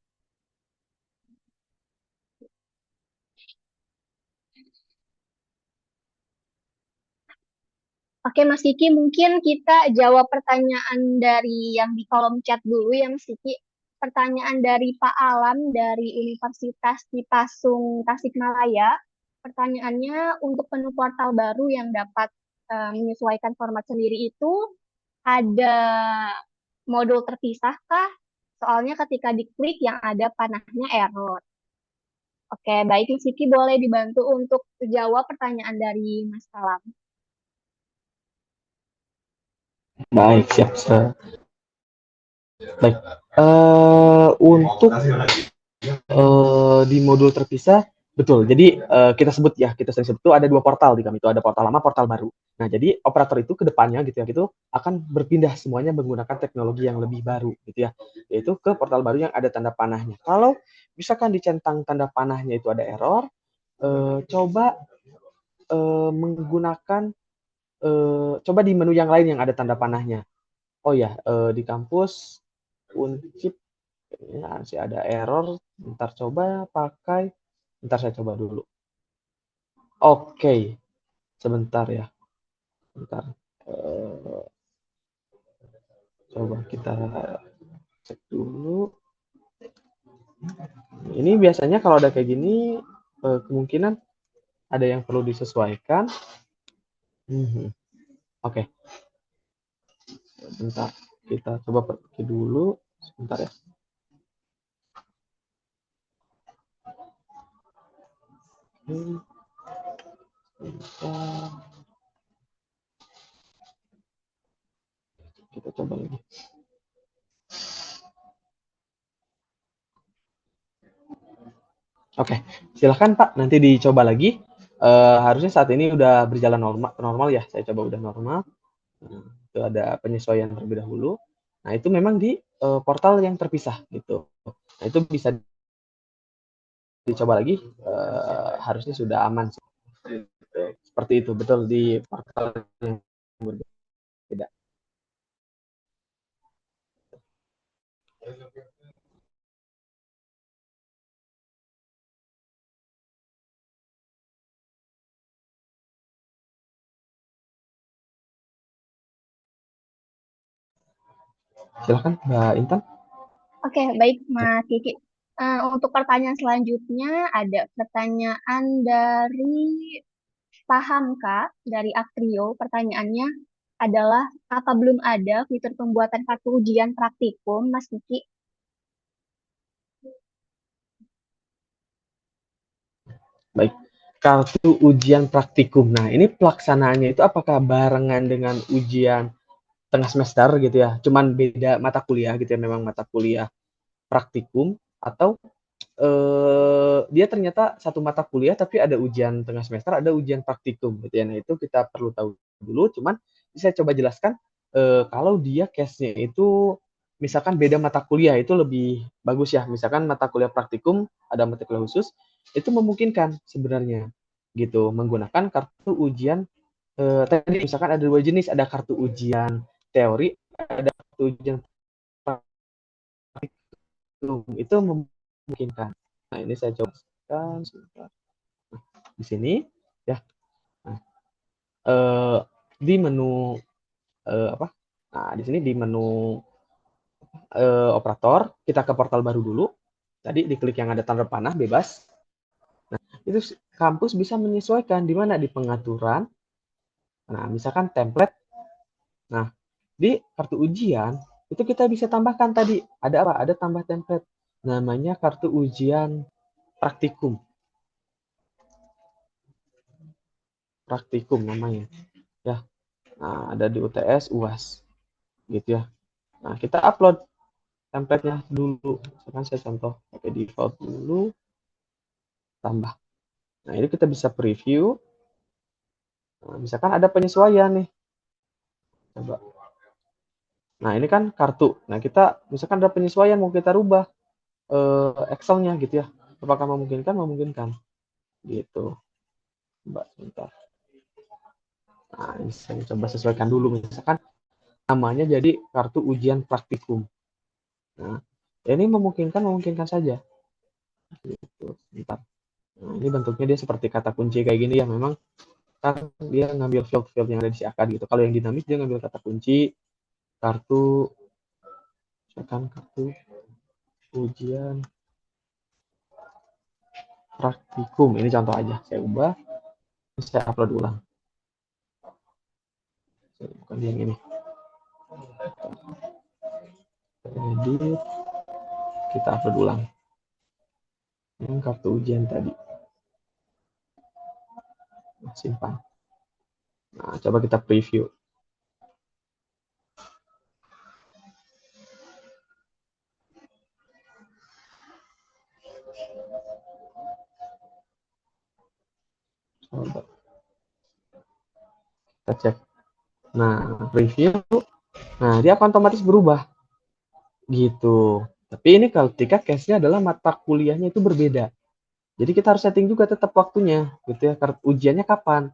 S1: Oke Mas Kiki, mungkin kita jawab pertanyaan dari yang di kolom chat dulu ya Mas Kiki. Pertanyaan dari Pak Alam dari Universitas Cipasung Tasikmalaya. Pertanyaannya, untuk menu portal baru yang dapat menyesuaikan format sendiri itu ada modul terpisah kah? Soalnya ketika diklik yang ada panahnya error. Oke, baik Mas Kiki, boleh dibantu untuk jawab pertanyaan dari Mas Alam.
S2: Baik, siap. Baik, untuk di modul terpisah, betul. Jadi kita sebut ya, kita sering sebut itu ada 2 portal di kami itu, ada portal lama, portal baru. Nah, jadi operator itu ke depannya gitu ya, gitu akan berpindah semuanya menggunakan teknologi yang lebih baru gitu ya, yaitu ke portal baru yang ada tanda panahnya. Kalau misalkan dicentang tanda panahnya itu ada error, coba menggunakan coba di menu yang lain yang ada tanda panahnya. Oh ya, di kampus Unsip ya, masih ada error. Ntar coba pakai. Ntar saya coba dulu. Oke, sebentar ya. Bentar. Coba kita cek dulu. Ini biasanya kalau ada kayak gini, kemungkinan ada yang perlu disesuaikan. Oke. Bentar. Kita coba pergi dulu. Sebentar ya. Kita coba lagi. Oke, silahkan Pak, nanti dicoba lagi. Harusnya saat ini udah berjalan normal ya. Saya coba udah normal. Nah, itu ada penyesuaian terlebih dahulu. Nah, itu memang di portal yang terpisah gitu. Nah, itu bisa dicoba lagi. Harusnya sudah aman. Seperti itu, betul di portal yang berbeda. Silakan Mbak Intan.
S1: Oke, baik Mas Kiki. Untuk pertanyaan selanjutnya ada pertanyaan dari Paham Kak dari Aktrio. Pertanyaannya adalah apa belum ada fitur pembuatan kartu ujian praktikum, Mas Kiki?
S2: Baik, kartu ujian praktikum. Nah, ini pelaksanaannya itu apakah barengan dengan ujian tengah semester gitu ya? Cuman beda mata kuliah gitu ya, memang mata kuliah praktikum, atau dia ternyata satu mata kuliah tapi ada ujian tengah semester, ada ujian praktikum gitu ya. Nah, itu kita perlu tahu dulu. Cuman saya coba jelaskan kalau dia case-nya itu misalkan beda mata kuliah itu lebih bagus ya. Misalkan mata kuliah praktikum ada mata kuliah khusus, itu memungkinkan sebenarnya gitu menggunakan kartu ujian tadi misalkan ada dua jenis, ada kartu ujian teori, ada kartu ujian praktikum. Itu memungkinkan. Nah, ini saya coba sebentar. Di sini ya. Nah, di menu apa? Nah, di sini di menu operator, kita ke portal baru dulu. Tadi diklik yang ada tanda panah bebas. Nah, itu kampus bisa menyesuaikan di mana di pengaturan. Nah, misalkan template. Nah, di kartu ujian itu kita bisa tambahkan tadi ada apa? Ada tambah template. Namanya kartu ujian praktikum. Praktikum namanya. Ya. Nah, ada di UTS, UAS. Gitu ya. Nah, kita upload template-nya dulu. Misalkan saya contoh pakai default dulu, tambah. Nah, ini kita bisa preview. Nah, misalkan ada penyesuaian nih. Coba. Nah, ini kan kartu. Nah, kita misalkan ada penyesuaian mau kita rubah Excel-nya gitu ya. Apakah memungkinkan? Memungkinkan. Gitu. Coba sebentar. Nah, ini saya coba sesuaikan dulu. Misalkan namanya jadi kartu ujian praktikum. Nah, ini memungkinkan saja. Gitu. Sebentar. Nah, ini bentuknya dia seperti kata kunci kayak gini ya. Memang kan dia ngambil field-field yang ada di si akad gitu. Kalau yang dinamis dia ngambil kata kunci, kartu, misalkan kartu ujian praktikum. Ini contoh aja. Saya ubah, saya upload ulang. Bukan yang ini. Edit, kita upload ulang. Yang kartu ujian tadi. Simpan. Nah, coba kita preview. Coba kita cek. Nah, preview. Nah, dia akan otomatis berubah. Gitu. Tapi ini ketika case-nya adalah mata kuliahnya itu berbeda. Jadi kita harus setting juga tetap waktunya, gitu ya. Ujiannya kapan,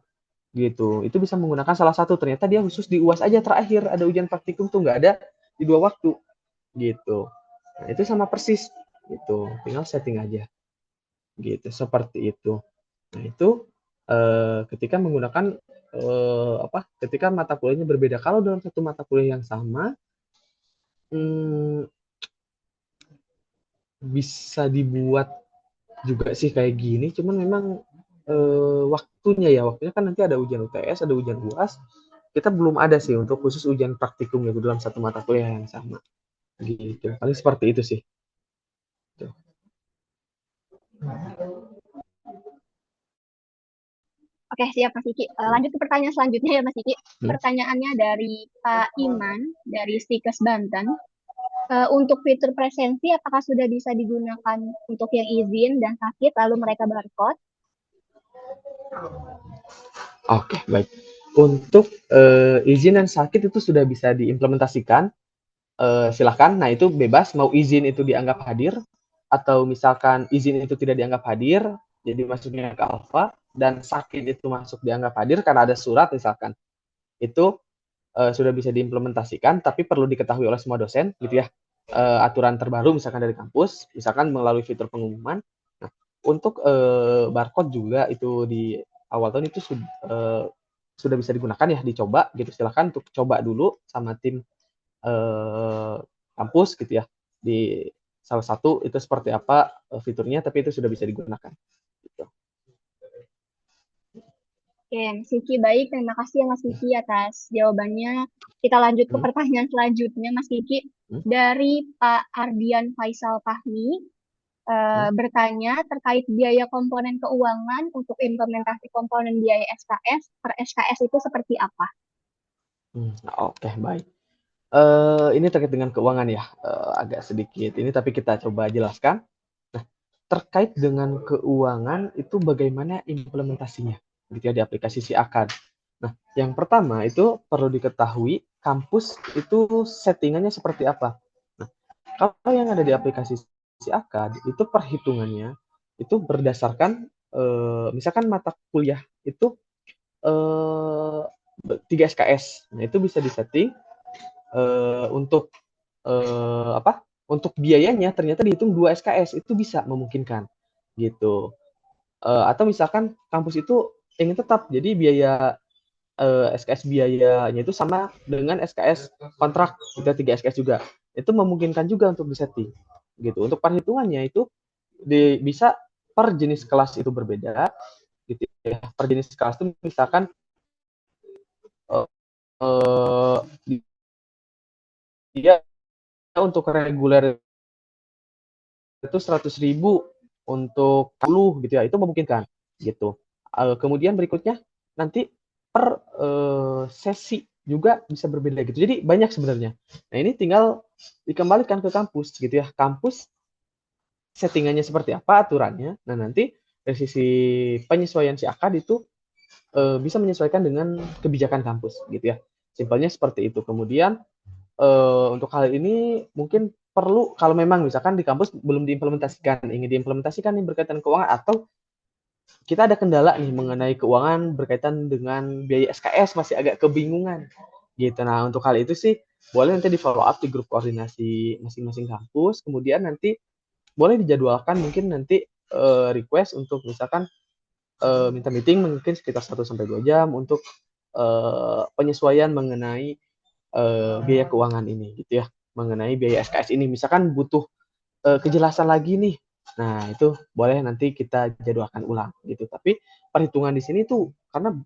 S2: gitu. Itu bisa menggunakan salah satu. Ternyata dia khusus di UAS aja terakhir ada ujian praktikum tuh nggak ada di dua waktu, gitu. Nah, itu sama persis, gitu. Tinggal setting aja, gitu. Seperti itu. Nah, itu ketika menggunakan ketika mata kuliahnya berbeda. Kalau dalam satu mata kuliah yang sama, bisa dibuat juga sih kayak gini, cuman memang waktunya kan nanti ada ujian UTS, ada ujian UAS. Kita belum ada sih untuk khusus ujian praktikum gitu dalam satu mata kuliah yang sama. Gitu. Paling seperti itu sih. Tuh.
S1: Oke, siap Mas Kiki. Lanjut ke pertanyaan selanjutnya ya Mas Kiki. Pertanyaannya dari Pak Iman dari Stikes Banten. Untuk fitur presensi, apakah sudah bisa digunakan untuk yang izin dan sakit, lalu mereka barcode?
S2: Oke, baik. Untuk izin dan sakit itu sudah bisa diimplementasikan. Silahkan, nah itu bebas, mau izin itu dianggap hadir, atau misalkan izin itu tidak dianggap hadir, jadi masuknya ke alpha, dan sakit itu masuk dianggap hadir karena ada surat misalkan. Itu sudah bisa diimplementasikan, tapi perlu diketahui oleh semua dosen, gitu ya. Aturan terbaru misalkan dari kampus, misalkan melalui fitur pengumuman. Nah, untuk barcode juga itu di awal tahun itu sudah bisa digunakan ya, dicoba gitu. Silahkan untuk coba dulu sama tim kampus gitu ya. Di salah satu itu seperti apa fiturnya, tapi itu sudah bisa digunakan. Gitu.
S1: Oke, Mas Kiki, baik. Terima kasih ya Mas Kiki atas jawabannya. Kita lanjut ke pertanyaan selanjutnya, Mas Kiki. Dari Pak Ardian Faisal Fahmi, bertanya terkait biaya komponen keuangan untuk implementasi komponen biaya SKS per SKS itu seperti apa?
S2: Oke, baik. Ini terkait dengan keuangan ya, agak sedikit ini tapi kita coba jelaskan. Nah, terkait dengan keuangan itu bagaimana implementasinya gitu ya di aplikasi SIAKAD. Nah, yang pertama itu perlu diketahui kampus itu settingannya seperti apa. Nah, kalau yang ada di aplikasi SIAKAD itu perhitungannya itu berdasarkan misalkan mata kuliah itu 3 SKS. Nah, itu bisa disetting untuk untuk biayanya ternyata dihitung 2 SKS, itu bisa memungkinkan gitu. Atau misalkan kampus itu ingin tetap jadi biaya SKS biayanya itu sama dengan SKS kontrak, kita 3 SKS juga. Itu memungkinkan juga untuk disetting gitu. Untuk perhitungannya itu bisa per jenis kelas itu berbeda gitu ya. Per jenis kelas itu misalkan uh, dia untuk reguler itu 100.000 untuk 10 gitu ya, itu memungkinkan gitu. Kemudian berikutnya nanti per sesi juga bisa berbeda gitu. Jadi banyak sebenarnya. Nah, ini tinggal dikembalikan ke kampus gitu ya. Kampus settingannya seperti apa aturannya. Nah, nanti dari sisi penyesuaian si akad itu bisa menyesuaikan dengan kebijakan kampus gitu ya. Simpelnya seperti itu. Kemudian untuk hal ini mungkin perlu kalau memang misalkan di kampus belum diimplementasikan, ingin diimplementasikan nih berkaitan keuangan atau kita ada kendala nih mengenai keuangan berkaitan dengan biaya SKS masih agak kebingungan gitu. Nah, untuk hal itu sih boleh nanti di follow up di grup koordinasi masing-masing kampus, kemudian nanti boleh dijadwalkan mungkin nanti request untuk misalkan minta meeting mungkin sekitar 1 sampai 2 jam untuk penyesuaian mengenai biaya keuangan ini gitu ya, mengenai biaya SKS ini. Misalkan butuh kejelasan lagi nih. Nah, itu boleh nanti kita jadwalkan ulang gitu. Tapi perhitungan di sini tuh karena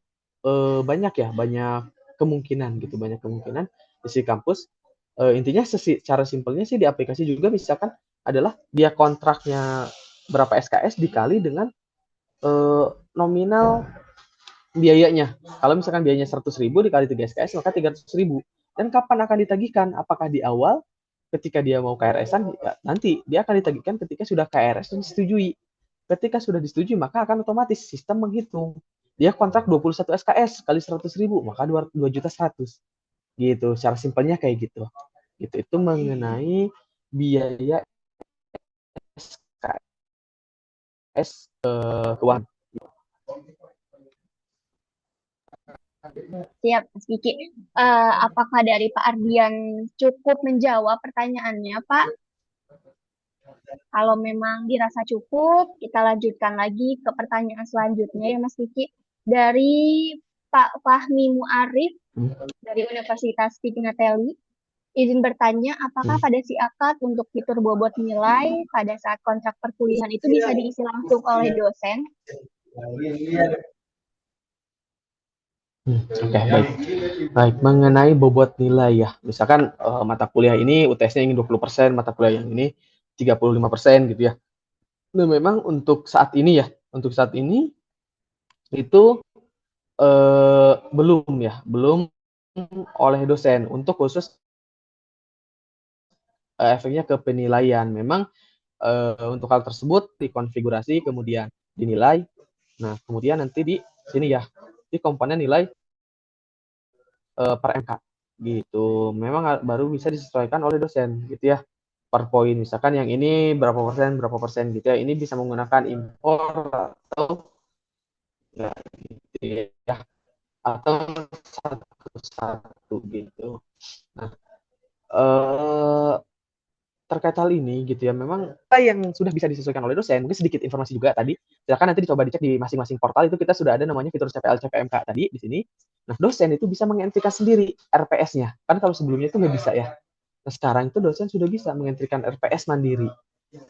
S2: banyak ya, banyak kemungkinan gitu, banyak kemungkinan di si kampus. Intinya cara simpelnya sih di aplikasi juga misalkan adalah dia kontraknya berapa SKS dikali dengan nominal biayanya. Kalau misalkan biayanya 100.000 dikali 3 SKS maka 300.000. Dan kapan akan ditagihkan? Apakah di awal ketika dia mau KRS-an? Ya, nanti dia akan ditagihkan ketika sudah KRS dan disetujui. Ketika sudah disetujui maka akan otomatis sistem menghitung. Dia kontrak 21 SKS kali 100.000 maka 2.100.000 gitu. Secara simpelnya kayak gitu. Gitu itu mengenai biaya SKS keuangan.
S1: Siap, Mas Kiki. Apakah dari Pak Ardian cukup menjawab pertanyaannya, Pak? Kalau memang dirasa cukup, kita lanjutkan lagi ke pertanyaan selanjutnya ya, Mas Kiki. Dari Pak Fahmi Muarif dari Universitas Tigrateli, izin bertanya, apakah pada si akad untuk fitur bobot nilai pada saat kontrak perkuliahan itu bisa diisi langsung oleh dosen?
S2: Oke, baik. Baik, mengenai bobot nilai ya. Misalkan mata kuliah ini UTS-nya ingin 20%, mata kuliah yang ini 35% gitu ya. Nah, memang untuk saat ini ya, untuk saat ini itu belum oleh dosen untuk khusus efeknya ke penilaian. Memang untuk hal tersebut dikonfigurasi kemudian dinilai. Nah, kemudian nanti di sini ya, di komponen nilai per MK gitu. Memang baru bisa disesuaikan oleh dosen gitu ya. Per poin misalkan yang ini berapa persen gitu ya. Ini bisa menggunakan impor atau ya, gitu ya. Atau satu-satu gitu. Nah, terkait hal ini gitu ya, memang apa yang sudah bisa disesuaikan oleh dosen, mungkin sedikit informasi juga tadi, silakan nanti dicoba dicek di masing-masing portal itu kita sudah ada namanya fitur CPL CPMK tadi di sini. Nah, dosen itu bisa mengentrikan sendiri RPS-nya. Kan kalau sebelumnya itu nggak bisa ya. Nah, sekarang itu dosen sudah bisa mengentrikan RPS mandiri.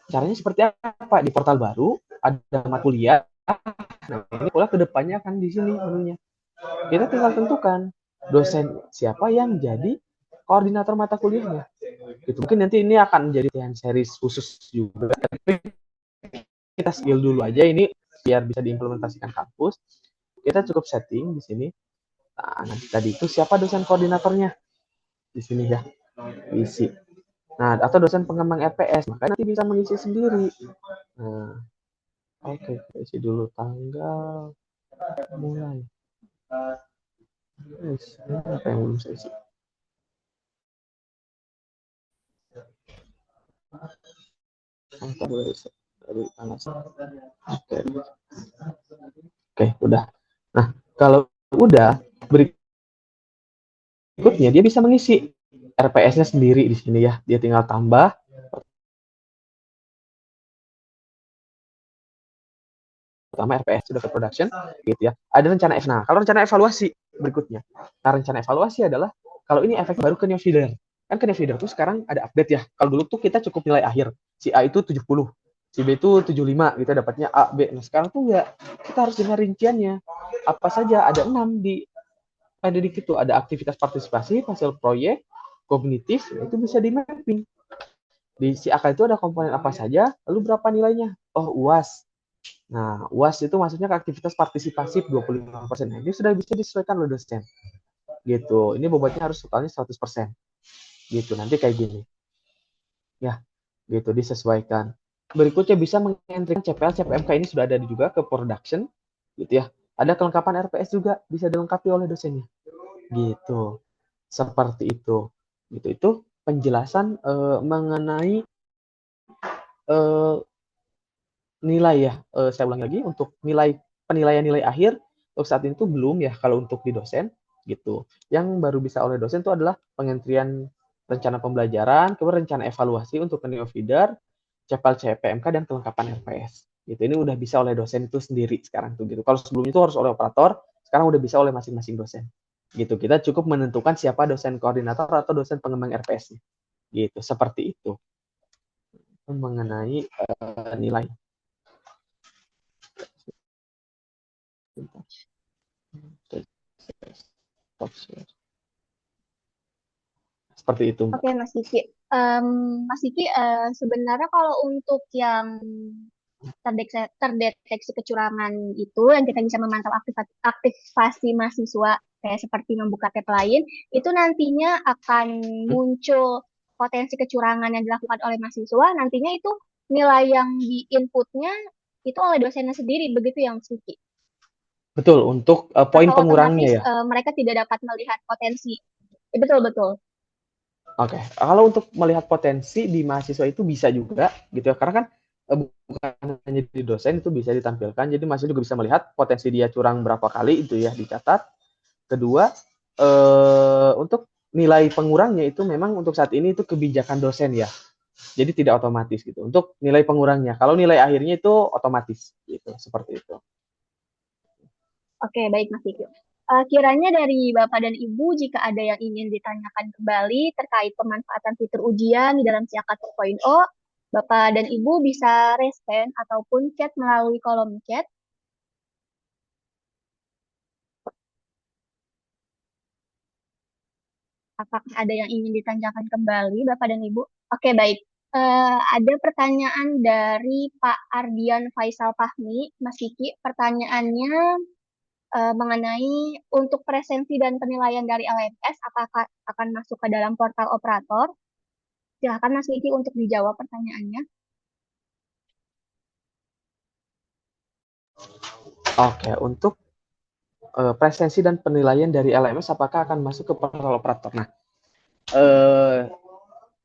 S2: Caranya seperti apa? Di portal baru ada mata kuliah. Nah, ini pula kedepannya akan di sini menunya. Kita tinggal tentukan dosen siapa yang jadi koordinator mata kuliahnya. Gitu. Mungkin nanti ini akan jadi series khusus juga. Tapi kita skill dulu aja ini biar bisa diimplementasikan kampus. Kita cukup setting di sini. Nah, nanti tadi itu siapa dosen koordinatornya di sini ya, isi. Nah, atau dosen pengembang RPS, makanya nanti bisa mengisi sendiri. Nah, oke, isi dulu tanggal mulai. Apa yang belum saya isi? Oke, udah. Nah, kalau udah berikutnya dia bisa mengisi RPS-nya sendiri di sini ya. Dia tinggal tambah pertama RPS sudah ke production gitu ya. Ada rencana Nah, kalau rencana evaluasi berikutnya. Nah, rencana evaluasi adalah kalau ini efek baru ke Neofeeder. Kan ke Neofeeder tuh sekarang ada update ya. Kalau dulu tuh kita cukup nilai akhir. Si A itu 70, si B itu 75 gitu dapatnya A, B. Nah, sekarang tuh enggak. Kita harus dengar rinciannya. Apa saja ada 6 ada di situ, ada aktivitas partisipasi, hasil proyek, kognitif, itu bisa di mapping. Di si AK itu ada komponen apa saja, lalu berapa nilainya? Oh, UAS. Nah, UAS itu maksudnya ke aktivitas partisipasi 25%. Nah, ini sudah bisa disesuaikan oleh dosen. Gitu. Ini bobotnya harus totalnya 100%. Gitu. Nanti kayak gini. Ya, gitu disesuaikan. Berikutnya bisa mengentrikan CPL, CPMK ini sudah ada juga ke production. Gitu ya. Ada kelengkapan RPS juga bisa dilengkapi oleh dosennya. Gitu. Seperti itu. Gitu. Itu penjelasan mengenai nilai ya. Saya ulangi lagi untuk penilaian nilai akhir untuk saat ini tuh belum ya kalau untuk di dosen gitu. Yang baru bisa oleh dosen itu adalah pengentrian rencana pembelajaran, kemudian rencana evaluasi untuk Neofeeder, CPL CPMK dan kelengkapan RPS. Gitu. Ini udah bisa oleh dosen itu sendiri sekarang tuh gitu. Kalau sebelumnya itu harus oleh operator, sekarang udah bisa oleh masing-masing dosen. Gitu. Kita cukup menentukan siapa dosen koordinator atau dosen pengembang RPS-nya. Gitu, seperti itu. Mengenai nilai. Seperti itu, Mbak.
S1: Oke, Mas Kiki. Mas Kiki, sebenarnya kalau untuk yang terdeteksi kecurangan itu yang kita bisa memantau aktivasi mahasiswa kayak seperti membuka tab lain, itu nantinya akan muncul potensi kecurangan yang dilakukan oleh mahasiswa, nantinya itu nilai yang di inputnya itu oleh dosennya sendiri, begitu ya Mas Kiki?
S2: Betul, untuk poin
S1: Atau
S2: pengurangnya
S1: otomatis
S2: ya.
S1: mereka tidak dapat melihat potensi. Betul.
S2: Oke, kalau untuk melihat potensi di mahasiswa itu bisa juga gitu ya, karena kan bukan hanya di dosen itu bisa ditampilkan, jadi mahasiswa juga bisa melihat potensi dia curang berapa kali itu ya dicatat. Kedua, untuk nilai pengurangnya itu memang untuk saat ini itu kebijakan dosen ya, jadi tidak otomatis gitu. Untuk nilai pengurangnya, kalau nilai akhirnya itu otomatis gitu, seperti itu.
S1: Oke, baik Mas Kiki. Kiranya dari Bapak dan Ibu, jika ada yang ingin ditanyakan kembali terkait pemanfaatan fitur ujian di dalam Siakat 4.0, Bapak dan Ibu bisa raise hand ataupun chat melalui kolom chat. Apakah ada yang ingin ditanyakan kembali, Bapak dan Ibu? Oke, baik. Ada pertanyaan dari Pak Ardian Faisal Fahmi, Mas Kiki. Pertanyaannya mengenai untuk presensi dan penilaian dari LMS, apakah akan masuk ke dalam portal operator? Silakan Mas Kiki untuk dijawab pertanyaannya.
S2: Oke, untuk presensi dan penilaian dari LMS apakah akan masuk ke portal operator? Nah,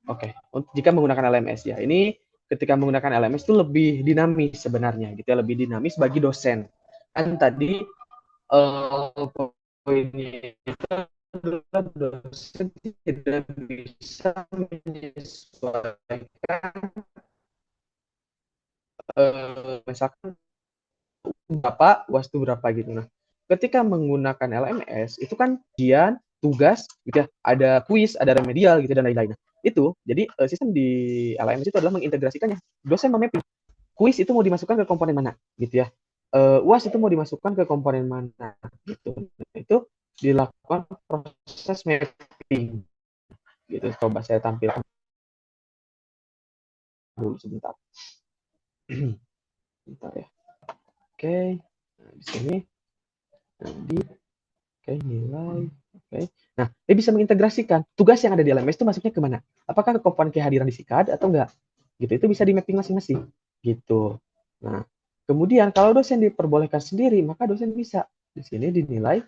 S2: oke, jika menggunakan LMS ya, ini ketika menggunakan LMS itu lebih dinamis sebenarnya, gitu ya, lebih dinamis bagi dosen. Kan tadi poinnya itu adalah dosen tidak bisa menyesuaikan misalkan berapa, UAS itu berapa gitu. Nah, ketika menggunakan LMS itu kan ujian, tugas, gitu ya, ada kuis, ada remedial gitu dan lain-lain. Itu, jadi sistem di LMS itu adalah mengintegrasikannya. Dosen memapping kuis itu mau dimasukkan ke komponen mana, gitu ya. UAS itu mau dimasukkan ke komponen mana, gitu. Itu dilakukan proses mapping, gitu. Coba saya tampilkan dulu sebentar. Bentar ya. Oke, nah, di sini tadi, oke nilai, oke. Nah, dia bisa mengintegrasikan tugas yang ada di LMS itu masuknya ke mana? Apakah ke komponen kehadiran di SIKAD atau enggak? Gitu, itu bisa di mapping masing-masing, gitu. Nah, kemudian kalau dosen diperbolehkan sendiri, maka dosen bisa di sini dinilai.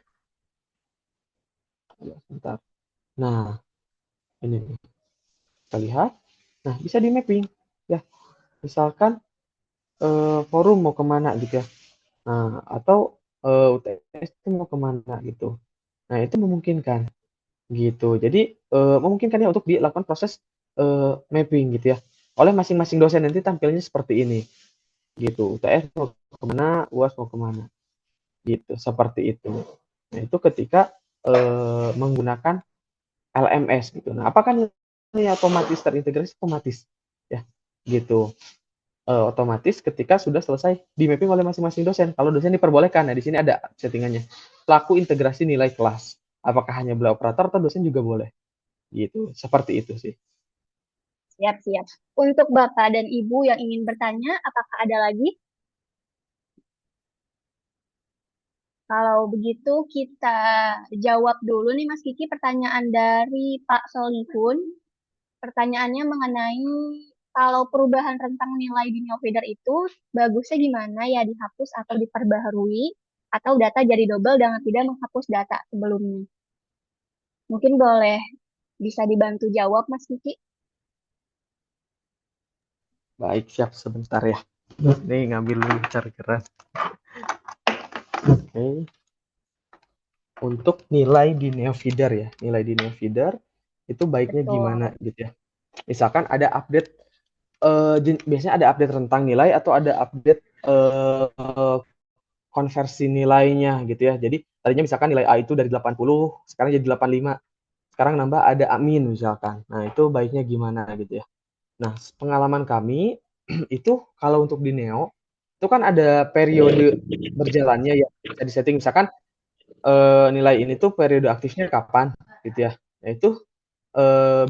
S2: Bentar. Nah, ini nih. Kita lihat. Nah, bisa di mapping, ya. Misalkan forum mau kemana gitu ya. Nah, atau UTS itu mau kemana gitu. Nah, itu memungkinkan gitu. Jadi memungkinkan ya untuk dilakukan proses mapping gitu ya. Oleh masing-masing dosen nanti tampilnya seperti ini gitu. UTS mau kemana, UAS mau kemana gitu. Seperti itu. Nah, itu ketika menggunakan LMS gitu. Nah, apakah nilai otomatis terintegrasi? Otomatis ya gitu. Otomatis ketika sudah selesai di mapping oleh masing-masing dosen. Kalau dosen diperbolehkan, nah di sini ada settingannya. Pelaku integrasi nilai kelas. Apakah hanya beliau operator atau dosen juga boleh? Gitu. Seperti itu sih.
S1: Siap-siap. Untuk Bapak dan Ibu yang ingin bertanya, apakah ada lagi? Kalau begitu kita jawab dulu nih Mas Kiki pertanyaan dari Pak Solihun. Pertanyaannya mengenai kalau perubahan rentang nilai di Neofeeder itu bagusnya gimana ya dihapus atau diperbaharui atau data jadi double dengan tidak menghapus data sebelumnya. Mungkin boleh bisa dibantu jawab Mas Kiki.
S2: Baik, siap sebentar ya. Ini ngambil dulu chargeran. Oke. Untuk nilai di Neofeeder ya. Nilai di Neofeeder itu baiknya gimana
S1: Betul.
S2: gitu ya. Misalkan ada update biasanya ada update rentang nilai atau ada update konversi nilainya gitu ya. Jadi tadinya misalkan nilai A itu dari 80, sekarang jadi 85. Sekarang nambah ada amin misalkan. Nah, itu baiknya gimana gitu ya. Nah, pengalaman kami itu kalau untuk di Neo itu kan ada periode berjalannya ya. Bisa disetting misalkan nilai ini tuh periode aktifnya kapan gitu ya. Nah, itu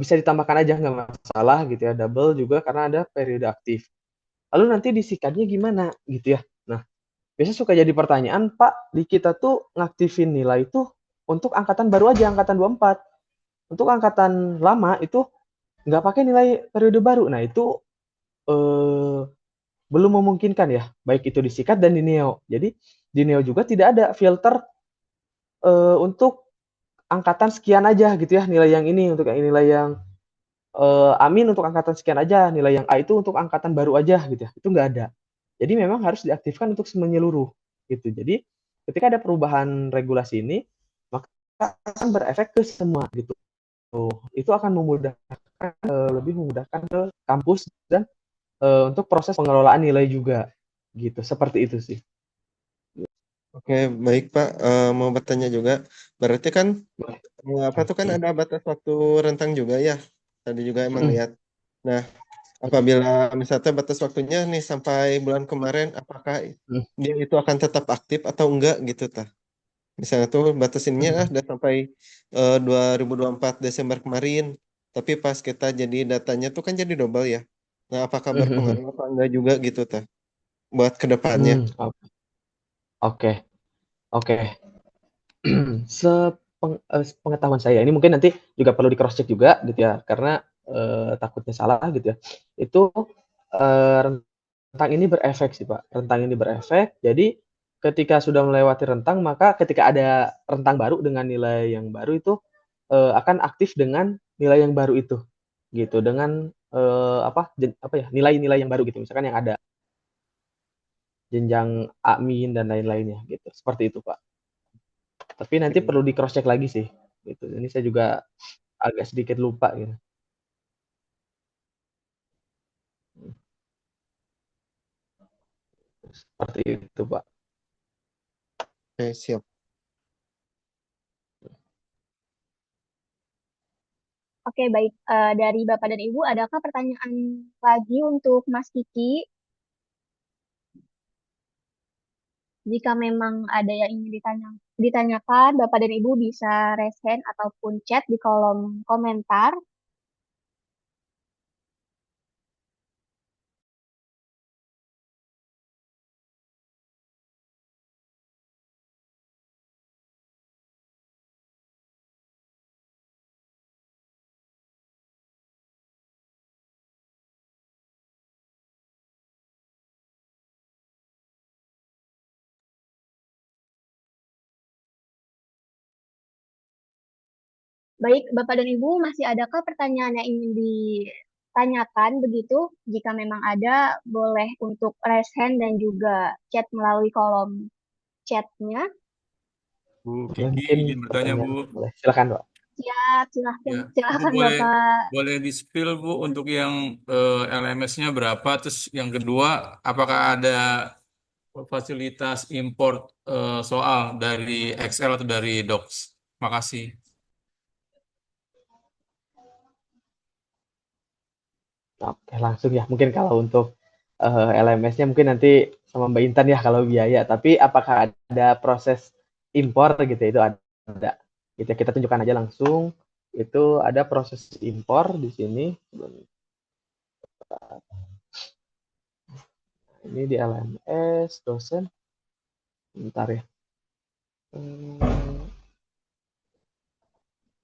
S2: bisa ditambahkan aja nggak masalah gitu ya. Double juga karena ada periode aktif. Lalu nanti disikatnya gimana gitu ya. Nah, biasanya suka jadi pertanyaan, Pak, di kita tuh ngaktifin nilai itu untuk angkatan baru aja, angkatan 24. Untuk angkatan lama itu nggak pakai nilai periode baru. Nah, itu eh, belum memungkinkan ya, baik itu di SIKAD dan di NEO. Jadi, di NEO juga tidak ada filter untuk angkatan sekian aja gitu ya, nilai yang ini, untuk nilai yang Amin untuk angkatan sekian aja, nilai yang A itu untuk angkatan baru aja gitu ya, itu nggak ada. Jadi memang harus diaktifkan untuk menyeluruh gitu. Jadi ketika ada perubahan regulasi ini, maka akan berefek ke semua gitu. Itu akan memudahkan lebih memudahkan ke kampus dan untuk proses pengelolaan nilai juga gitu. Seperti itu sih.
S4: Oke, baik Pak. Mau bertanya juga. Berarti kan
S2: Boleh.
S4: apa tuh kan ada batas waktu rentang juga ya. Tadi juga emang lihat. Nah, apabila misalnya batas waktunya nih sampai bulan kemarin, apakah dia itu akan tetap aktif atau enggak gitu tah? Misalnya tuh batasinnya udah sampai 2024 Desember kemarin, tapi pas kita jadi datanya tuh kan jadi double ya. Nah, apakah berpengaruh apa enggak juga gitu tah buat kedepannya?
S2: Oke, oke. Sepengetahuan saya ini mungkin nanti juga perlu di cross check juga gitu ya, karena takutnya salah gitu ya. Itu rentang ini berefek sih Pak. Rentang ini berefek. Jadi ketika sudah melewati rentang, maka ketika ada rentang baru dengan nilai yang baru itu akan aktif dengan nilai yang baru itu, gitu. Dengan apa ya, nilai-nilai yang baru gitu. Misalkan yang ada jenjang A-min dan lain-lainnya gitu. Seperti itu Pak. Tapi nanti perlu di cross check lagi sih. Gitu. Ini saya juga agak sedikit lupa gitu. Seperti itu Pak.
S4: Oke, siap.
S1: Oke, baik. Dari Bapak dan Ibu, adakah pertanyaan lagi untuk Mas Kiki? Jika memang ada yang ingin ditanyakan, Bapak dan Ibu bisa raise hand ataupun chat di kolom komentar. Baik, Bapak dan Ibu, masih adakah pertanyaan yang ingin ditanyakan begitu? Jika memang ada, boleh untuk raise hand dan juga chat melalui kolom chatnya.
S7: Bu
S2: Boleh
S7: Kiki
S2: mungkin
S7: izin bertanya Bu.
S2: pertanyaan, boleh. Silakan, Pak.
S1: Siap, silahkan,
S7: Ya, Bu
S1: silahkan
S7: boleh
S1: Bapak.
S7: boleh di-spill Bu untuk yang LMS-nya berapa? Terus yang kedua, apakah ada fasilitas import soal dari Excel atau dari Docs? Makasih.
S2: Oke, langsung ya. Mungkin kalau untuk LMS-nya mungkin nanti sama Mbak Intan ya kalau biaya. Tapi apakah ada proses impor gitu ya? Itu ada. Gitu ya, kita tunjukkan aja langsung. Itu ada proses impor di sini. Ini di LMS dosen. Bentar ya.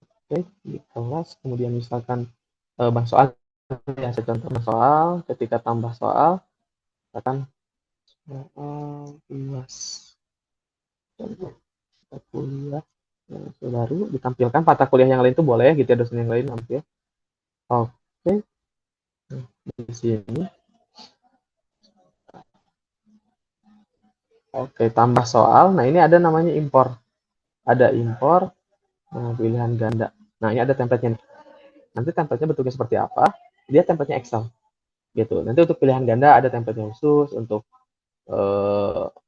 S2: Oke, di kelas. Kemudian misalkan bang soal ya, saya contoh bang soal. Ketika tambah soal, misalkan luas contoh mata kuliah baru ditampilkan mata kuliah yang lain itu boleh gitu ya, dosen yang lain nampil. Oke, di sini. Oke, tambah soal. Nah, ini ada namanya impor. Ada impor, pilihan ganda. Nah, ini ada template-nya nih. Nanti template-nya bentuknya seperti apa? Dia template-nya Excel. Gitu. Nanti untuk pilihan ganda ada template-nya khusus, untuk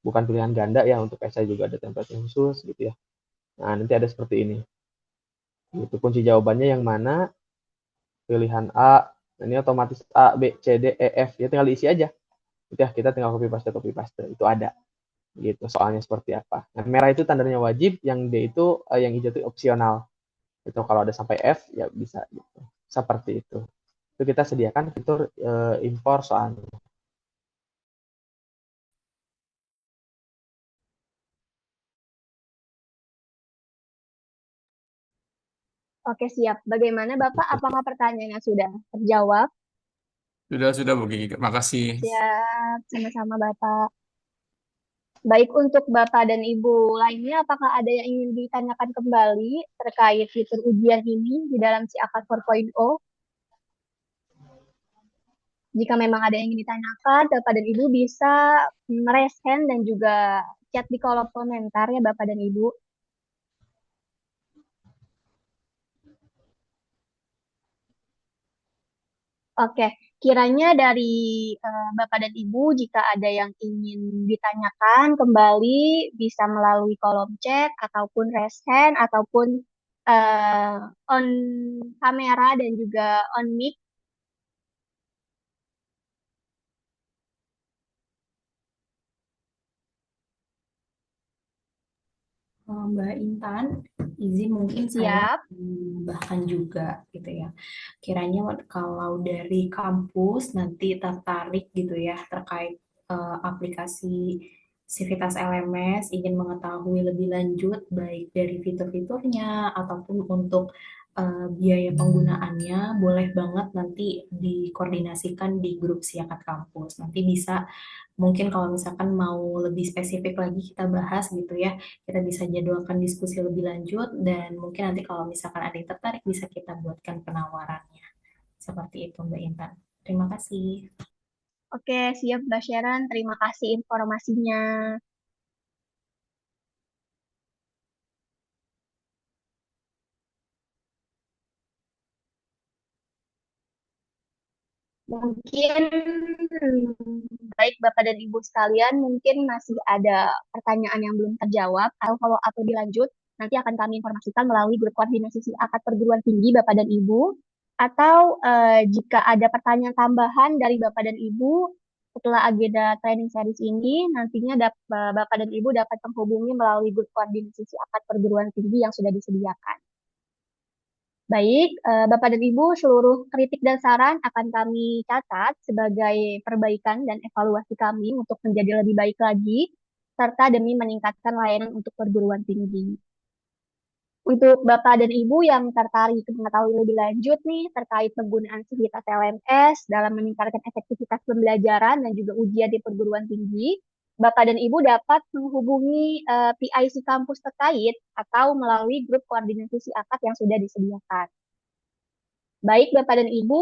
S2: bukan pilihan ganda ya, untuk essay juga ada template-nya khusus gitu ya. Nah, nanti ada seperti ini. Gitu. Kunci jawabannya yang mana? Pilihan A. Nah, ini otomatis A, B, C, D, E, F. Ya tinggal diisi aja. Gitu ya, kita tinggal copy paste. Itu ada. Gitu, soalnya seperti apa. Nah, merah itu tandanya wajib, yang D itu yang hijau itu opsional. Itu kalau ada sampai F ya bisa gitu. Seperti itu. Itu kita sediakan fitur impor soalnya.
S1: Oke, siap. Bagaimana Bapak? Apakah pertanyaannya sudah terjawab?
S7: Sudah Bu Kiki. Makasih.
S1: Siap, sama-sama Bapak. Baik, untuk Bapak dan Ibu lainnya, apakah ada yang ingin ditanyakan kembali terkait fitur ujian ini di dalam si Akad 4.0? Jika memang ada yang ingin ditanyakan, Bapak dan Ibu bisa raise hand dan juga chat di kolom komentar ya Bapak dan Ibu. Oke, kiranya dari Bapak dan Ibu, jika ada yang ingin ditanyakan kembali, bisa melalui kolom chat, ataupun raise hand, ataupun eh, on kamera dan juga on mic.
S3: Mbak Intan, izin mungkin saya
S1: Siap.
S3: bahkan juga gitu ya. Kiranya kalau dari kampus nanti tertarik gitu ya terkait aplikasi Civitas LMS, ingin mengetahui lebih lanjut baik dari fitur-fiturnya ataupun untuk biaya penggunaannya, boleh banget nanti dikoordinasikan di grup Siakat Kampus. Nanti bisa mungkin kalau misalkan mau lebih spesifik lagi kita bahas gitu ya, kita bisa jadwalkan diskusi lebih lanjut dan mungkin nanti kalau misalkan ada yang tertarik bisa kita buatkan penawarannya. Seperti itu Mbak Intan. Terima kasih.
S1: Oke, siap Mbak Sharon. Terima kasih informasinya. Mungkin baik Bapak dan Ibu sekalian, mungkin masih ada pertanyaan yang belum terjawab atau follow up lebih lanjut. nanti akan kami informasikan melalui grup koordinasi akad perguruan tinggi Bapak dan Ibu. Atau jika ada pertanyaan tambahan dari Bapak dan Ibu setelah agenda training series ini, nantinya Bapak dan Ibu dapat menghubungi melalui grup koordinasi akad perguruan tinggi yang sudah disediakan. Baik, Bapak dan Ibu, seluruh kritik dan saran akan kami catat sebagai perbaikan dan evaluasi kami untuk menjadi lebih baik lagi, serta demi meningkatkan layanan untuk perguruan tinggi. Untuk Bapak dan Ibu yang tertarik mengetahui lebih lanjut nih terkait penggunaan Civitas LMS dalam meningkatkan efektivitas pembelajaran dan juga ujian di perguruan tinggi, Bapak dan Ibu dapat menghubungi PIC kampus terkait atau melalui grup koordinasi akad yang sudah disediakan. Baik Bapak dan Ibu,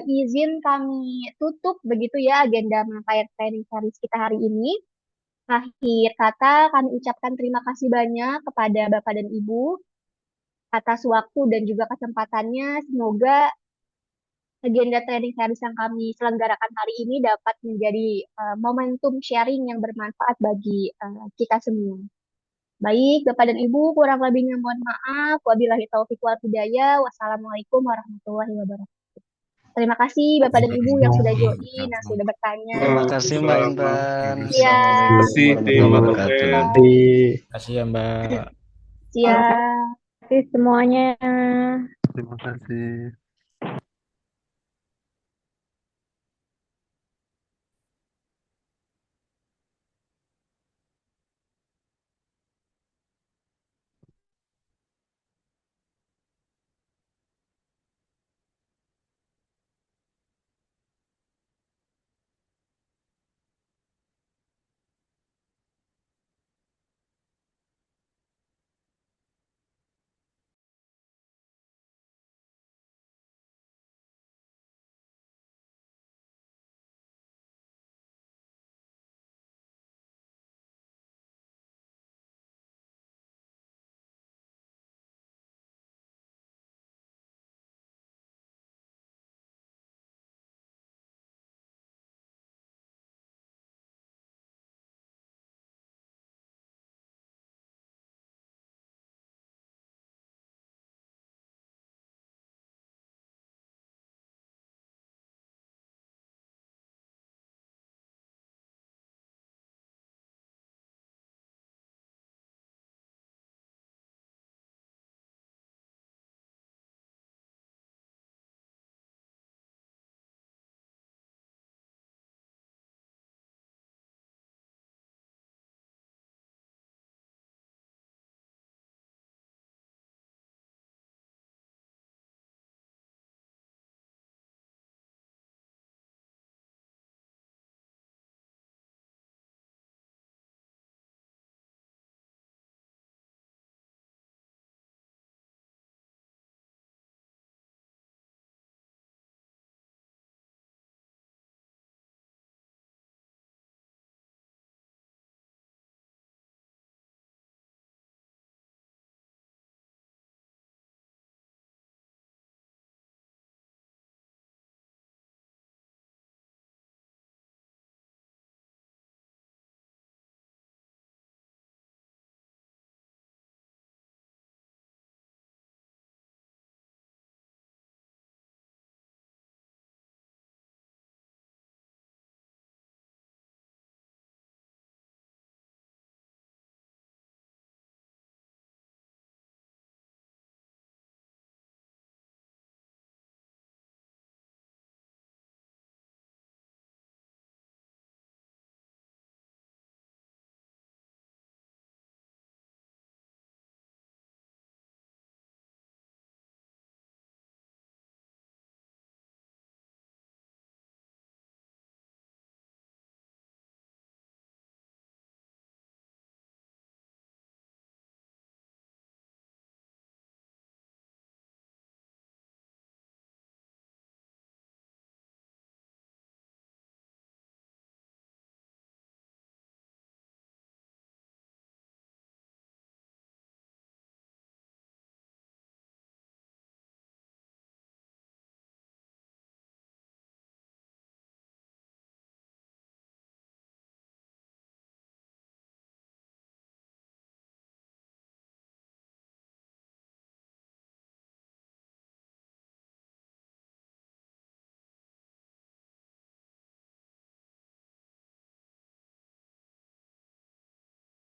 S1: izin kami tutup begitu ya agenda Mapire Training Series kita hari ini. Akhir kata kami ucapkan terima kasih banyak kepada Bapak dan Ibu atas waktu dan juga kesempatannya. Semoga agenda training series yang kami selenggarakan hari ini dapat menjadi momentum sharing yang bermanfaat bagi kita semua. Baik, Bapak dan Ibu, kurang lebihnya mohon maaf. Wabillahi taufiq wal hidayah. Wassalamualaikum warahmatullahi wabarakatuh. Terima kasih Bapak dan Ibu yang sudah join, yang sudah bertanya.
S8: Terima kasih Mbak Intan.
S1: Iya.
S7: Terima kasih,
S8: Assalamualaikum warahmatullahi wabarakatuh.
S2: Terima
S8: Kasih ya Mbak.
S1: Siap.
S6: Terima kasih semuanya.
S4: Terima kasih.